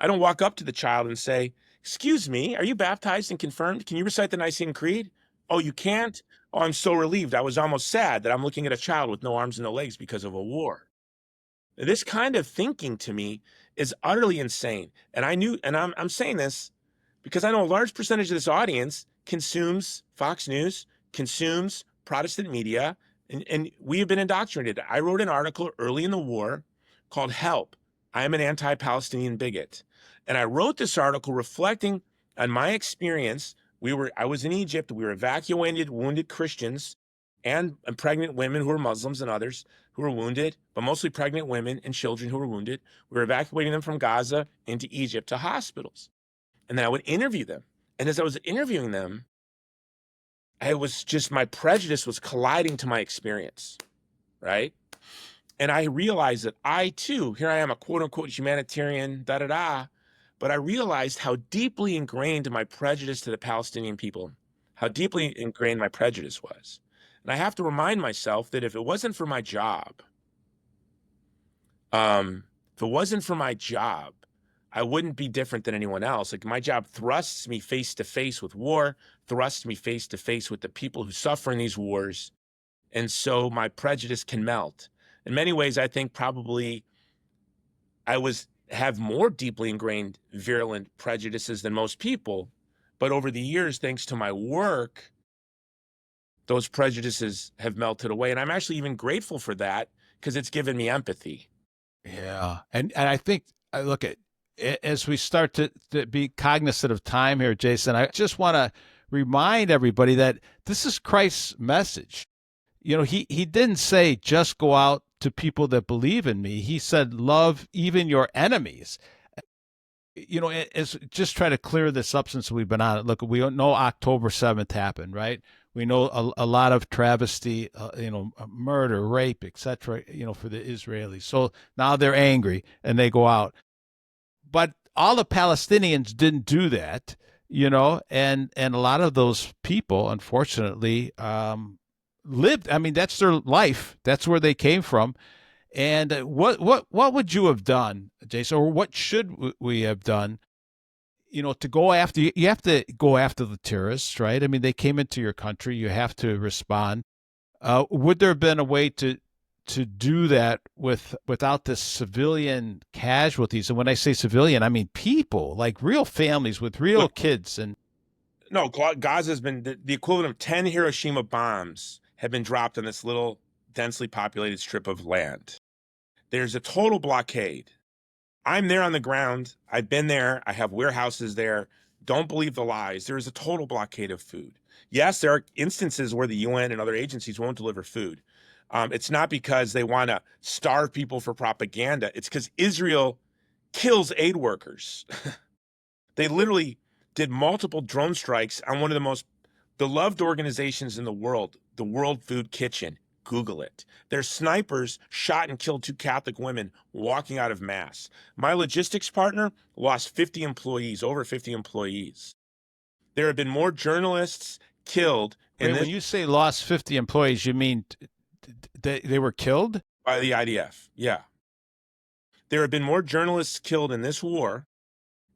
I don't walk up to the child and say, excuse me, are you baptized and confirmed? Can you recite the Nicene Creed? Oh, you can't? Oh, I'm so relieved. I was almost sad that I'm looking at a child with no arms and no legs because of a war. This kind of thinking to me is utterly insane. And I'm saying this because I know a large percentage of this audience consumes Fox News, consumes Protestant media, and we have been indoctrinated. I wrote an article early in the war called Help, I am an anti-Palestinian bigot. And I wrote this article reflecting on my experience. I was in Egypt. We were evacuated wounded Christians and pregnant women who were Muslims and others who were wounded, but mostly pregnant women and children who were wounded. We were evacuating them from Gaza into Egypt to hospitals. And then I would interview them. And as I was interviewing them, my prejudice was colliding to my experience, right? And I realized that I too, here I am, a quote unquote humanitarian, but I realized how deeply ingrained my prejudice to the Palestinian people, how deeply ingrained my prejudice was. And I have to remind myself that if it wasn't for my job, I wouldn't be different than anyone else. Like, my job thrusts me face to face with war, thrusts me face to face with the people who suffer in these wars. And so my prejudice can melt. In many ways, I think probably I have more deeply ingrained virulent prejudices than most people. But over the years, thanks to my work, those prejudices have melted away. And I'm actually even grateful for that because it's given me empathy. Yeah. And I think, look, as we start to be cognizant of time here, Jason, I just want to remind everybody that this is Christ's message. He didn't say just go out to people that believe in me. He said, love even your enemies. As just try to clear this up since we've been on it. Look, we know October 7th happened, right? We know a lot of travesty, murder, rape, etc., for the Israelis. So now they're angry and they go out. But all the Palestinians didn't do that, and a lot of those people, unfortunately, lived. I mean, that's their life. That's where they came from. And what would you have done, Jason, or what should we have done? To go after, you have to go after the terrorists, right? I mean, they came into your country. You have to respond. Would there have been a way to do that without the civilian casualties? And when I say civilian, I mean people, like real families with real kids. And no, Gaza has been the equivalent of 10 Hiroshima bombs have been dropped on this little densely populated strip of land. There's a total blockade. I'm there on the ground. I've been there. I have warehouses there. Don't believe the lies. There is a total blockade of food. Yes, there are instances where the UN and other agencies won't deliver food. It's not because they want to starve people for propaganda. It's because Israel kills aid workers. They literally did multiple drone strikes on one of the most beloved organizations in the world, the World Food Kitchen. Google it. Their snipers shot and killed 2 Catholic women walking out of mass. My logistics partner lost 50 employees, over 50 employees. There have been more journalists killed in Wait, this when you say lost 50 employees, you mean they were killed? by the IDF. Yeah. There have been more journalists killed in this war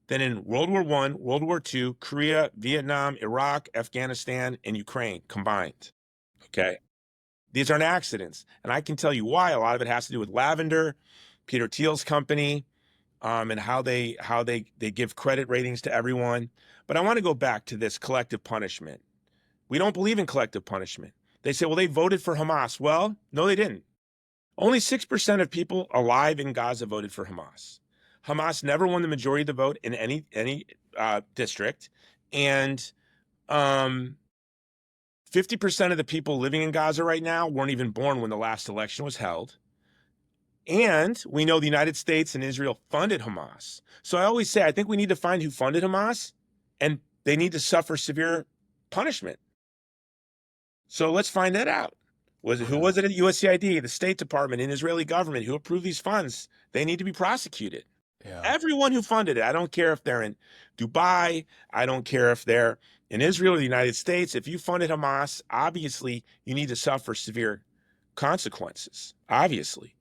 than in World War I, World War II, Korea, Vietnam, Iraq, Afghanistan, and Ukraine combined. Okay. These aren't accidents. And I can tell you why. A lot of it has to do with Lavender, Peter Thiel's company, and how they give credit ratings to everyone. But I want to go back to this collective punishment. We don't believe in collective punishment. They say, well, they voted for Hamas. Well, no, they didn't. Only 6% of people alive in Gaza voted for Hamas. Hamas never won the majority of the vote in any district, and 50% of the people living in Gaza right now weren't even born when the last election was held. And we know the United States and Israel funded Hamas. So I always say, I think we need to find who funded Hamas, and they need to suffer severe punishment. So let's find that out. Who was it at USAID, the State Department, and Israeli government who approved these funds? They need to be prosecuted. Yeah. Everyone who funded it. I don't care if they're in Dubai. I don't care if they're in Israel or the United States. If you funded Hamas, obviously you need to suffer severe consequences, obviously.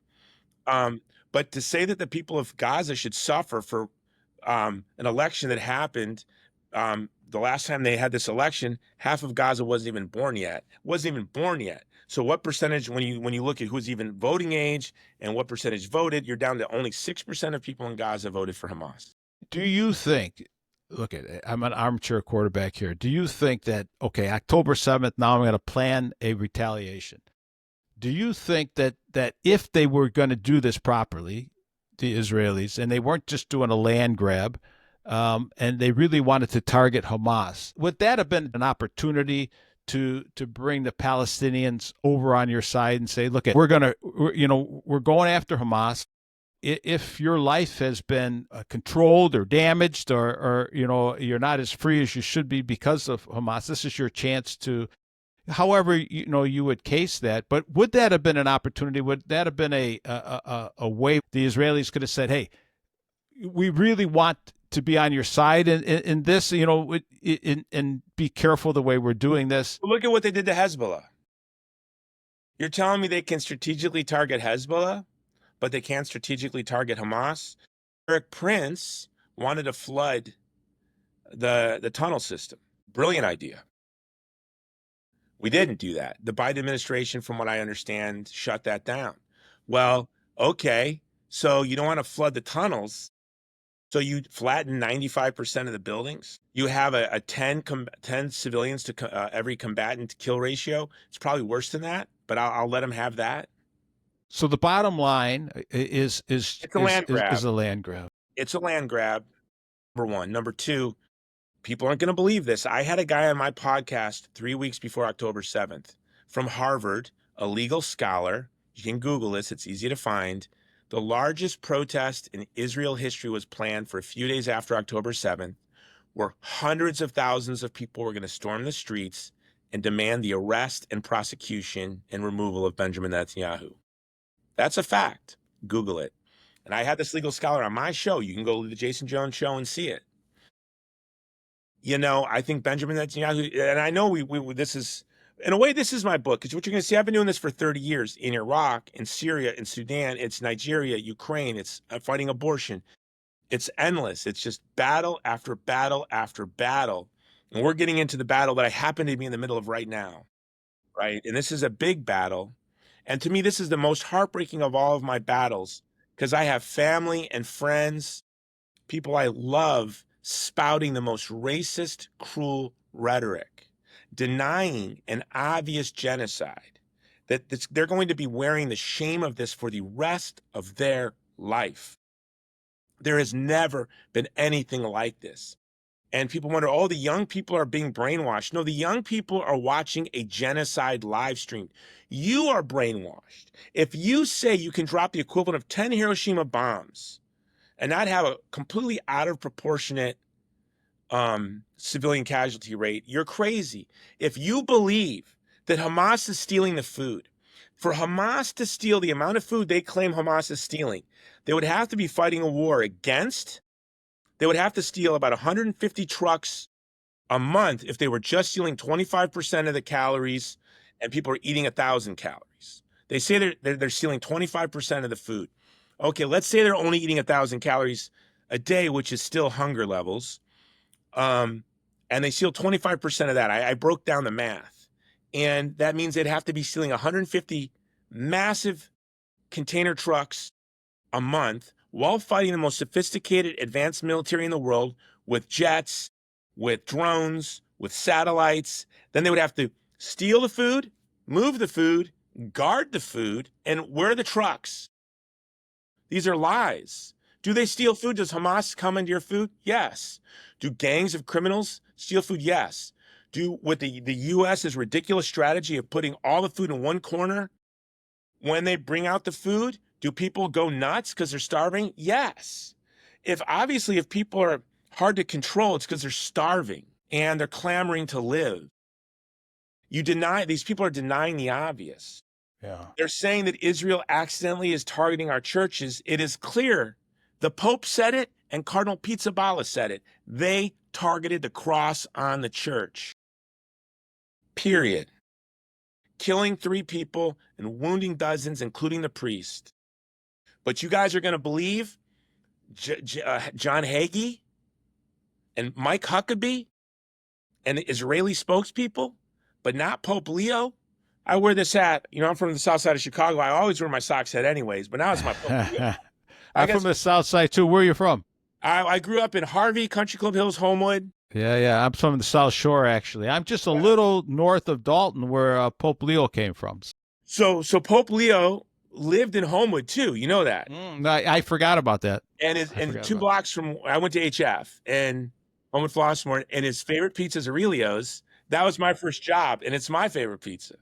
But to say that the people of Gaza should suffer for an election that happened, the last time they had this election, half of Gaza wasn't even born yet. So what percentage, when you look at who's even voting age and what percentage voted, you're down to only 6% of people in Gaza voted for Hamas. Do you think, look at it, I'm an armchair quarterback here. Do you think that, okay, October 7th, now I'm going to plan a retaliation? Do you think that if they were going to do this properly, the Israelis, and they weren't just doing a land grab, and they really wanted to target Hamas, would that have been an opportunity to bring the Palestinians over on your side and say, look, we're going after Hamas. If your life has been controlled or damaged, or you're not as free as you should be because of Hamas, this is your chance to, however you would case that. But would that have been an opportunity? Would that have been a way the Israelis could have said, hey, we really want to be on your side in this, and be careful the way we're doing this? Look at what they did to Hezbollah. You're telling me they can strategically target Hezbollah, but they can't strategically target Hamas? Eric Prince wanted to flood the tunnel system. Brilliant idea. We didn't do that. The Biden administration, from what I understand, shut that down. Well, okay, so you don't want to flood the tunnels, so you flatten 95% of the buildings. You have a 10 civilians to every combatant kill ratio. It's probably worse than that, but I'll let them have that. So the bottom line is It's a land grab. Is a land grab. It's a land grab, number one. Number two, people aren't going to believe this. I had a guy on my podcast 3 weeks before October 7th from Harvard, a legal scholar. You can Google this. It's easy to find. The largest protest in Israel history was planned for a few days after October 7th, where hundreds of thousands of people were going to storm the streets and demand the arrest and prosecution and removal of Benjamin Netanyahu. That's a fact. Google it. And I had this legal scholar on my show. You can go to the Jason Jones show and see it. I think Benjamin Netanyahu, and I know we this is, in a way, this is my book, because what you're going to see, I've been doing this for 30 years in Iraq, in Syria, in Sudan, it's Nigeria, Ukraine, it's fighting abortion. It's endless. It's just battle after battle after battle. And we're getting into the battle that I happen to be in the middle of right now, right? And this is a big battle. And to me, this is the most heartbreaking of all of my battles, because I have family and friends, people I love, spouting the most racist, cruel rhetoric, denying an obvious genocide, that they're going to be wearing the shame of this for the rest of their life. There has never been anything like this. And people wonder, oh, the young people are being brainwashed. No, the young people are watching a genocide live stream. You are brainwashed. If you say you can drop the equivalent of 10 Hiroshima bombs and not have a completely out of proportionate civilian casualty rate, you're crazy. If you believe that Hamas is stealing the food, for Hamas to steal the amount of food they claim Hamas is stealing, they would have to be fighting a war against, they would have to steal about 150 trucks a month if they were just stealing 25% of the calories and people are eating 1,000 calories. They say they're stealing 25% of the food. Okay, let's say they're only eating 1,000 calories a day, which is still hunger levels. And they steal 25% of that. I broke down the math. And that means they'd have to be stealing 150 massive container trucks a month while fighting the most sophisticated advanced military in the world with jets, with drones, with satellites. Then they would have to steal the food, move the food, guard the food, and where are the trucks? These are lies. Do they steal food? Does Hamas come into your food? Yes. Do gangs of criminals steal food? Yes. Do with the U.S.'s ridiculous strategy of putting all the food in one corner, when they bring out the food, do people go nuts because they're starving? Yes. If people are hard to control, it's because they're starving and they're clamoring to live. These people are denying the obvious. Yeah. They're saying that Israel accidentally is targeting our churches. It is clear. The Pope said it and Cardinal Pizzaballa said it. They targeted the cross on the church. Period. Killing 3 people and wounding dozens, including the priest. But you guys are going to believe John Hagee and Mike Huckabee and the Israeli spokespeople, but not Pope Leo? I wear this hat. I'm from the south side of Chicago. I always wear my Sox hat anyways, but now it's my Pope Leo. I'm from the south side too. Where are you from? I grew up in Harvey, Country Club Hills, Homewood. Yeah. I'm from the South Shore, actually. I'm just a little north of Dalton, where Pope Leo came from. So Pope Leo lived in Homewood too. You know that. I forgot about that. And 2 blocks from, I went to HF and Homewood Flossmoor, and his favorite pizza is Aurelio's. That was my first job, and it's my favorite pizza.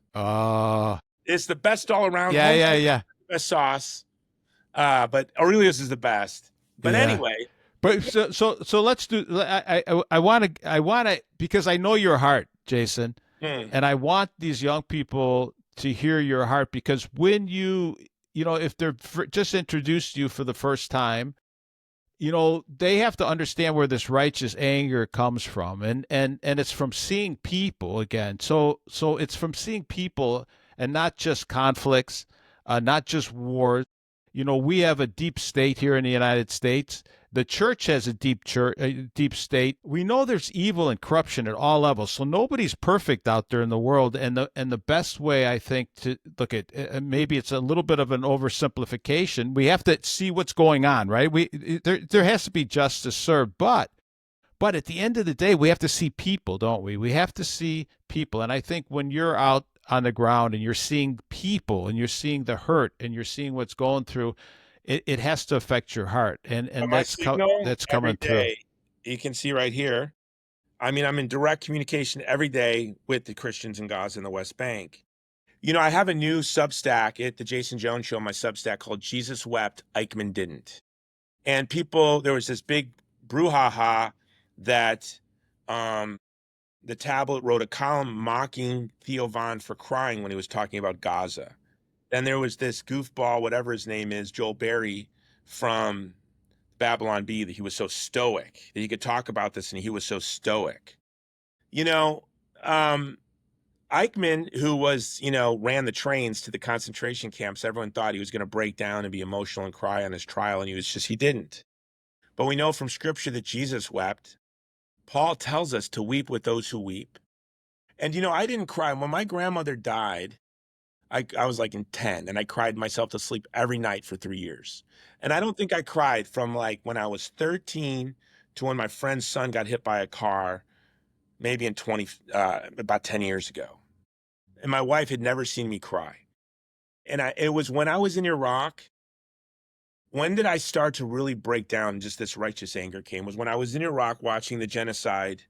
It's the best all around. Yeah. Best sauce. But Aurelio's is the best. But anyway. But so let's do. I want to because I know your heart, Jason, and I want these young people to hear your heart, because when if they're just introduced to you for the first time, they have to understand where this righteous anger comes from, and it's from seeing people again. So it's from seeing people and not just conflicts, not just wars. We have a deep state here in the United States. The church has a deep state. We know there's evil and corruption at all levels. So nobody's perfect out there in the world. And the best way, I think, to look at, maybe it's a little bit of an oversimplification. We have to see what's going on, right? There has to be justice served, but at the end of the day, we have to see people, don't we? We have to see people. And I think when you're out on the ground and you're seeing people and you're seeing the hurt and you're seeing what's going through, it has to affect your heart, and that's coming through. You can see right here. I mean, I'm in direct communication every day with the Christians in Gaza and the West Bank. I have a new Substack at the Jason Jones Show, my Substack, called Jesus Wept, Eichmann Didn't. And there was this big brouhaha that the Tablet wrote a column mocking Theo Von for crying when he was talking about Gaza. Then there was this goofball, whatever his name is, Joel Berry from Babylon Bee, that he was so stoic, that he could talk about this and he was so stoic. Eichmann, who was, ran the trains to the concentration camps, everyone thought he was going to break down and be emotional and cry on his trial, and he didn't. But we know from scripture that Jesus wept. Paul tells us to weep with those who weep. And, I didn't cry. When my grandmother died, I was like in 10, and I cried myself to sleep every night for 3 years. And I don't think I cried from like when I was 13 to when my friend's son got hit by a car, maybe about 10 years ago. And my wife had never seen me cry. And it was when I was in Iraq. When did I start to really break down? Just this righteous anger came was when I was in Iraq watching the genocide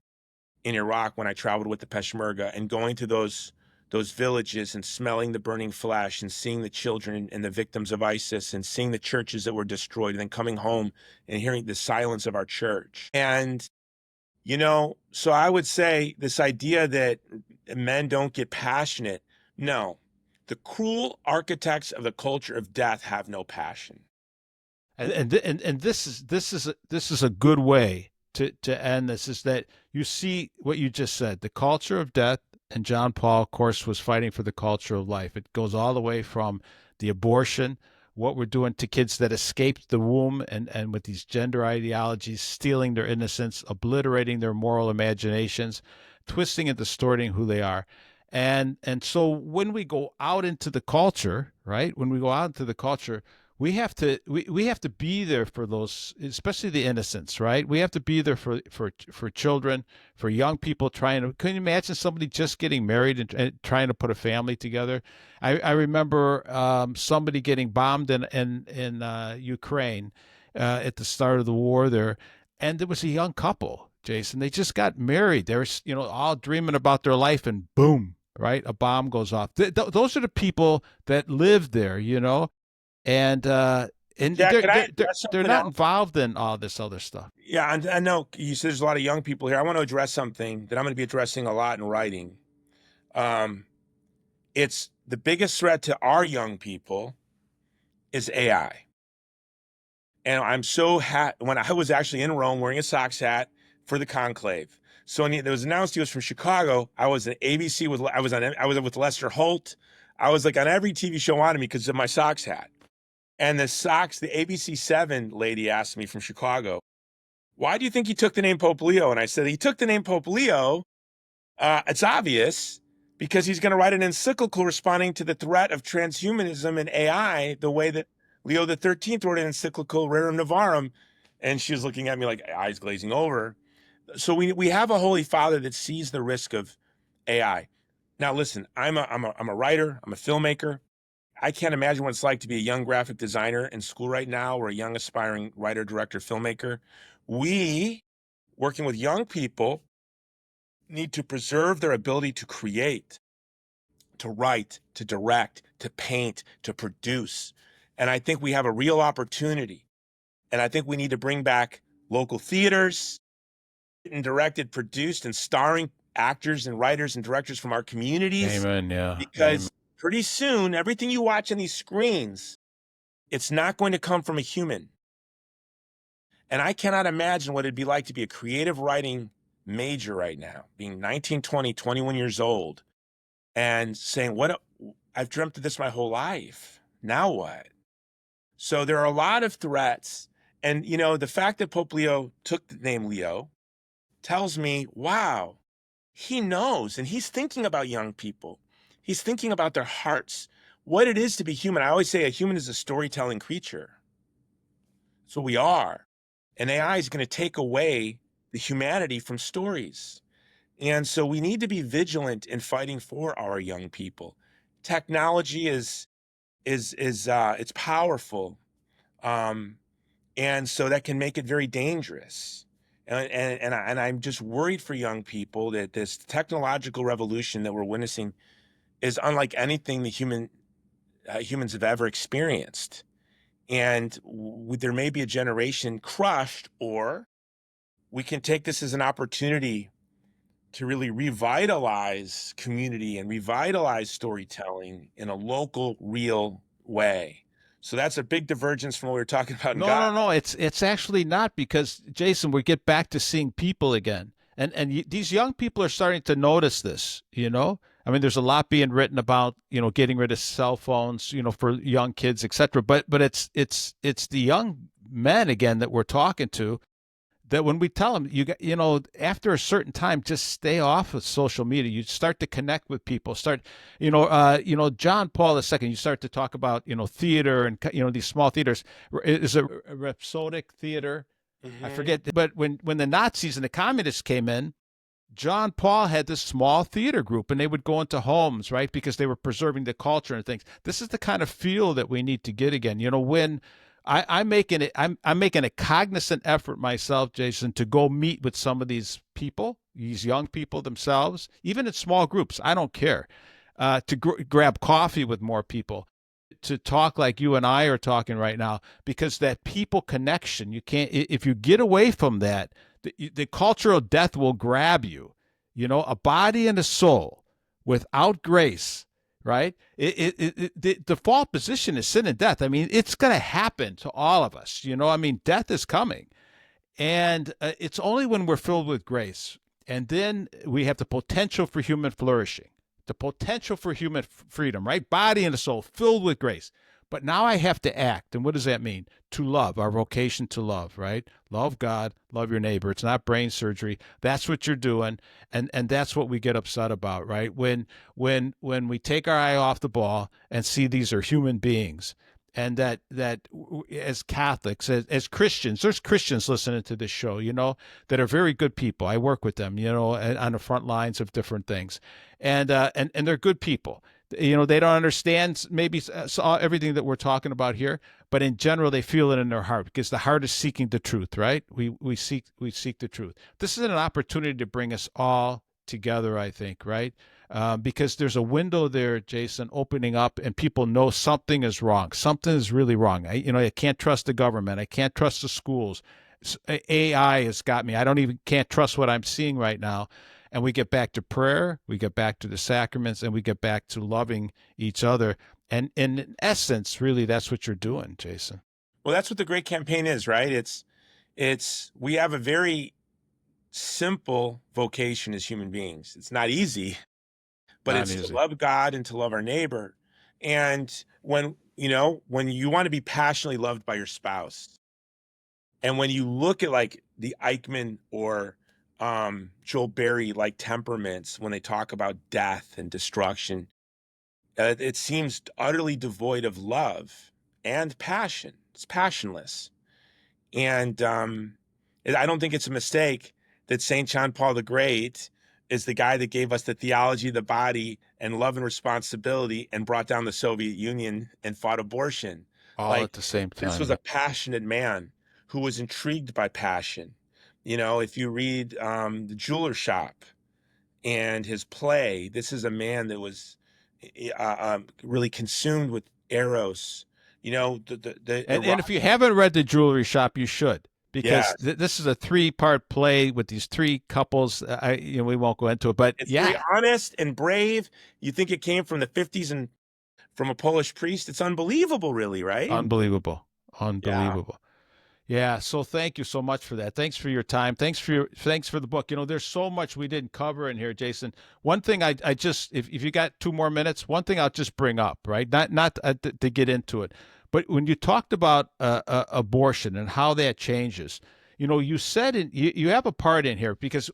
in Iraq, when I traveled with the Peshmerga and going to those villages and smelling the burning flesh and seeing the children and the victims of ISIS and seeing the churches that were destroyed, and then coming home and hearing the silence of our church. And, so I would say this idea that men don't get passionate. No, the cruel architects of the culture of death have no passion. And this is a good way to end this, is that you see what you just said, the culture of death. And John Paul, of course, was fighting for the culture of life. It goes all the way from the abortion, what we're doing to kids that escaped the womb, and with these gender ideologies, stealing their innocence, obliterating their moral imaginations, twisting and distorting who they are. And so when we go out into the culture, right? When we go out into the culture, we have to be there for those, especially the innocents, right? We have to be there for children, for young people trying to. Can you imagine somebody just getting married and trying to put a family together? I remember somebody getting bombed in Ukraine at the start of the war there, and there was a young couple, Jason. They just got married. They were all dreaming about their life, and boom, right? A bomb goes off. Those are the people that live there, and Yeah, they're not involved in all this other stuff. Yeah, and I know you said there's a lot of young people here. I want to address something that I'm going to be addressing a lot in writing. It's the biggest threat to our young people is AI. And I'm so happy when I was actually in Rome wearing a Sox hat for the conclave. So when it was announced he was from Chicago, I was at ABC I was with Lester Holt. I was like on every TV show on me because of my Sox hat. And the ABC7 lady asked me from Chicago, why do you think he took the name Pope Leo? And I said, he took the name Pope Leo. It's obvious, because he's going to write an encyclical responding to the threat of transhumanism and AI, the way that Leo the 13th wrote an encyclical Rerum Novarum. And she was looking at me like eyes glazing over. So we have a Holy Father that sees the risk of AI. Now, listen, I'm a writer. I'm a filmmaker. I can't imagine what it's like to be a young graphic designer in school right now, or a young aspiring writer, director, filmmaker. We, working with young people, need to preserve their ability to create, to write, to direct, to paint, to produce. And I think we have a real opportunity. And I think we need to bring back local theaters, and directed, produced, and starring actors and writers and directors from our communities. Amen, yeah. Because pretty soon, everything you watch on these screens, it's not going to come from a human. And I cannot imagine what it'd be like to be a creative writing major right now, being 19, 20, 21 years old, and saying, I've dreamt of this my whole life. Now what? So there are a lot of threats. And, the fact that Pope Leo took the name Leo tells me, wow, he knows, and he's thinking about young people. He's thinking about their hearts, what it is to be human. I always say a human is a storytelling creature. So we are. And AI is going to take away the humanity from stories. And so we need to be vigilant in fighting for our young people. Technology is it's powerful. And so that can make it very dangerous. And I'm just worried for young people that this technological revolution that we're witnessing is unlike anything the humans have ever experienced. And there may be a generation crushed, or we can take this as an opportunity to really revitalize community and revitalize storytelling in a local, real way. So that's a big divergence from what we were talking about in God. No. It's actually not, because, Jason, we get back to seeing people again. And these young people are starting to notice this, I mean, there's a lot being written about, getting rid of cell phones, for young kids, et cetera. But it's the young men again that we're talking to, that when we tell them, after a certain time, just stay off of social media. You start to connect with people. John Paul II. You start to talk about, theater and these small theaters. Is it a rhapsodic theater? Mm-hmm. I forget. But when the Nazis and the communists came in, John Paul had this small theater group, and they would go into homes, right, because they were preserving the culture and things. This is the kind of feel that we need to get again. When I'm making a cognizant effort myself, Jason, to go meet with some of these people, these young people themselves, even in small groups. I don't care. To grab coffee with more people, to talk like you and I are talking right now, because that people connection, you can't, if you get away from that, the cultural death will grab you. A body and a soul without grace, right? The default position is sin and death. I mean, it's going to happen to all of us. I mean, death is coming. And it's only when we're filled with grace. And then we have the potential for human flourishing, the potential for human freedom, right? Body and soul filled with grace. But now I have to act. And what does that mean? To love, our vocation to love, right? Love God, love your neighbor. It's not brain surgery. That's what you're doing. And that's what we get upset about, right? When we take our eye off the ball and see these are human beings, and that as Catholics, as Christians, there's Christians listening to this show, that are very good people. I work with them, on the front lines of different things, and they're good people. They don't understand maybe everything that we're talking about here, but in general, they feel it in their heart, because the heart is seeking the truth, right? We seek the truth. This is an opportunity to bring us all together, I think, right? Because there's a window there, Jason, opening up, and people know something is wrong. Something is really wrong. I can't trust the government. I can't trust the schools. AI has got me. I can't trust what I'm seeing right now. And we get back to prayer, we get back to the sacraments, and we get back to loving each other. And in essence, really, that's what you're doing, Jason. Well, that's what the Great Campaign is, right? We have a very simple vocation as human beings. It's not easy, but Not it's easy. to love God and to love our neighbor. And when you want to be passionately loved by your spouse, and when you look at like the Eichmann or Joel Berry like temperaments, when they talk about death and destruction, it seems utterly devoid of love and passion. It's passionless. And I don't think it's a mistake that St. John Paul the Great is the guy that gave us the theology of the body and love and responsibility and brought down the Soviet Union and fought abortion. All Like, at the same this time. was a passionate man who was intrigued by passion. If you read The Jeweler Shop and his play, this is a man that was really consumed with eros. And if you haven't read The Jewelry Shop, you should, yeah, because this is a 3-part play with these 3 couples. We won't go into it, but it's very yeah, honest and brave. You think it came from the 50s and from a Polish priest? It's unbelievable, really, right? unbelievable, Yeah. unbelievable. Yeah, so thank you so much for that. Thanks for your time. Thanks for the book. There's so much we didn't cover in here, Jason. One thing I just, if you got 2 more minutes, one thing I'll just bring up, right? Not to get into it, but when you talked about abortion and how that changes, you said you have a part in here, because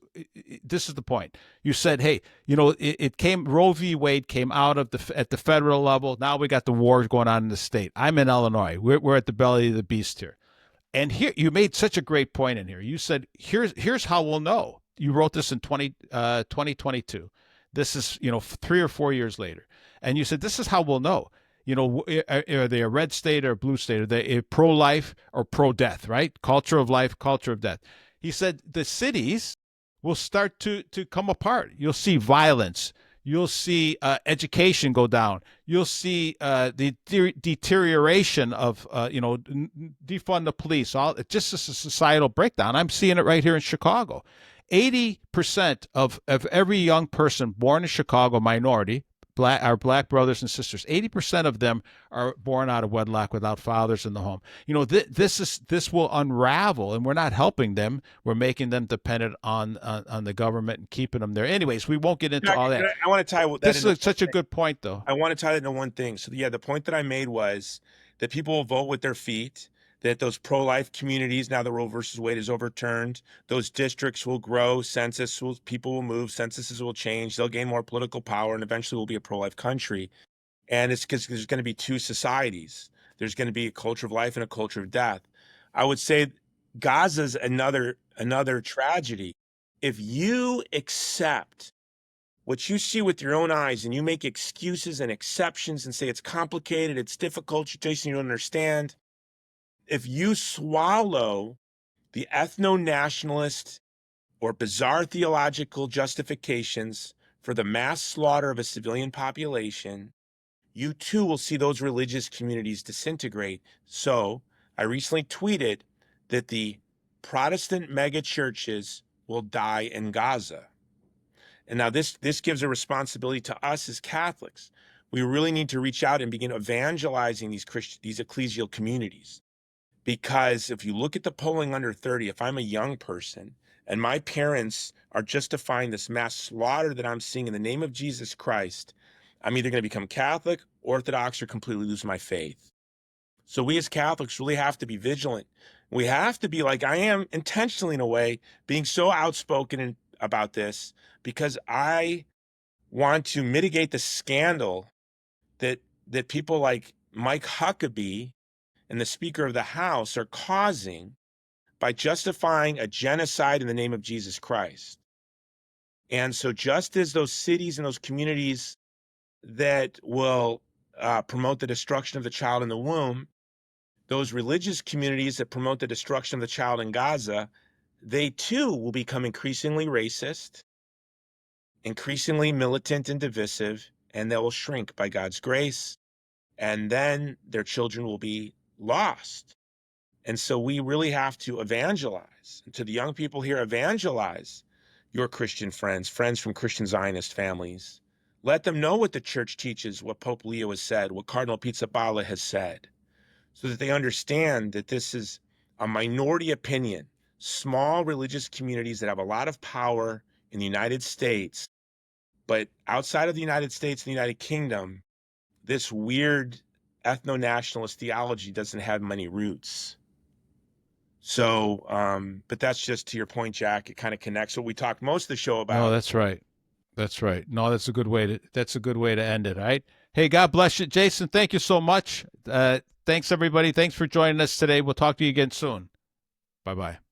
this is the point. You said, hey, it came, Roe v. Wade came out of at the federal level. Now we got the war going on in the state. I'm in Illinois. We're at the belly of the beast here. And here you made such a great point in here. You said, here's how we'll know. You wrote this in 2022. This is 3 or 4 years later, and you said this is how we'll know. Are they a red state or a blue state? Are they pro-life or pro-death? Right? Culture of life, culture of death. He said the cities will start to come apart. You'll see violence. You'll see education go down. You'll see the deterioration of, defund the police, just a societal breakdown. I'm seeing it right here in Chicago. 80% of every young person born in Chicago, minority, our black brothers and sisters, 80% of them are born out of wedlock without fathers in the home. This will unravel, and we're not helping them. We're making them dependent on the government and keeping them there. Anyways, we won't get into all that. I want to tie that This is such a good point, though. I want to tie that into one thing. So yeah, the point that I made was that people will vote with their feet, that those pro-life communities, now that Roe versus Wade is overturned, those districts will grow, people will move, censuses will change, they'll gain more political power, and eventually we'll be a pro-life country. And it's because there's going to be 2 societies. There's going to be a culture of life and a culture of death. I would say Gaza's another tragedy. if you accept what you see with your own eyes and you make excuses and exceptions and say it's complicated, it's difficult, Jason, you don't understand, if you swallow the ethno-nationalist or bizarre theological justifications for the mass slaughter of a civilian population, you too will see those religious communities disintegrate. So I recently tweeted that the Protestant megachurches will die in Gaza. And now this gives a responsibility to us as Catholics. We really need to reach out and begin evangelizing these ecclesial communities. Because if you look at the polling under 30, if I'm a young person and my parents are justifying this mass slaughter that I'm seeing in the name of Jesus Christ, I'm either going to become Catholic, Orthodox, or completely lose my faith. So we as Catholics really have to be vigilant. We have to be, like I am intentionally in a way, being so outspoken about this, because I want to mitigate the scandal that people like Mike Huckabee and the Speaker of the House are causing by justifying a genocide in the name of Jesus Christ. And so just as those cities and those communities that will promote the destruction of the child in the womb, those religious communities that promote the destruction of the child in Gaza, they too will become increasingly racist, increasingly militant and divisive, and they will shrink by God's grace. And then their children will be lost. And so we really have to evangelize. And to the young people here, evangelize your Christian friends from Christian Zionist families. Let them know what the church teaches, what Pope Leo has said, what Cardinal Pizzaballa has said, so that they understand that this is a minority opinion. Small religious communities that have a lot of power in the United States, but outside of the United States and the United Kingdom, this weird ethno-nationalist theology doesn't have many roots. So, but that's just to your point, Jack. It kind of connects what we talked most of the show about. No, that's right. That's right. No, that's a good way to end it. All right. Hey, God bless you, Jason. Thank you so much. Thanks everybody. Thanks for joining us today. We'll talk to you again soon. Bye-bye.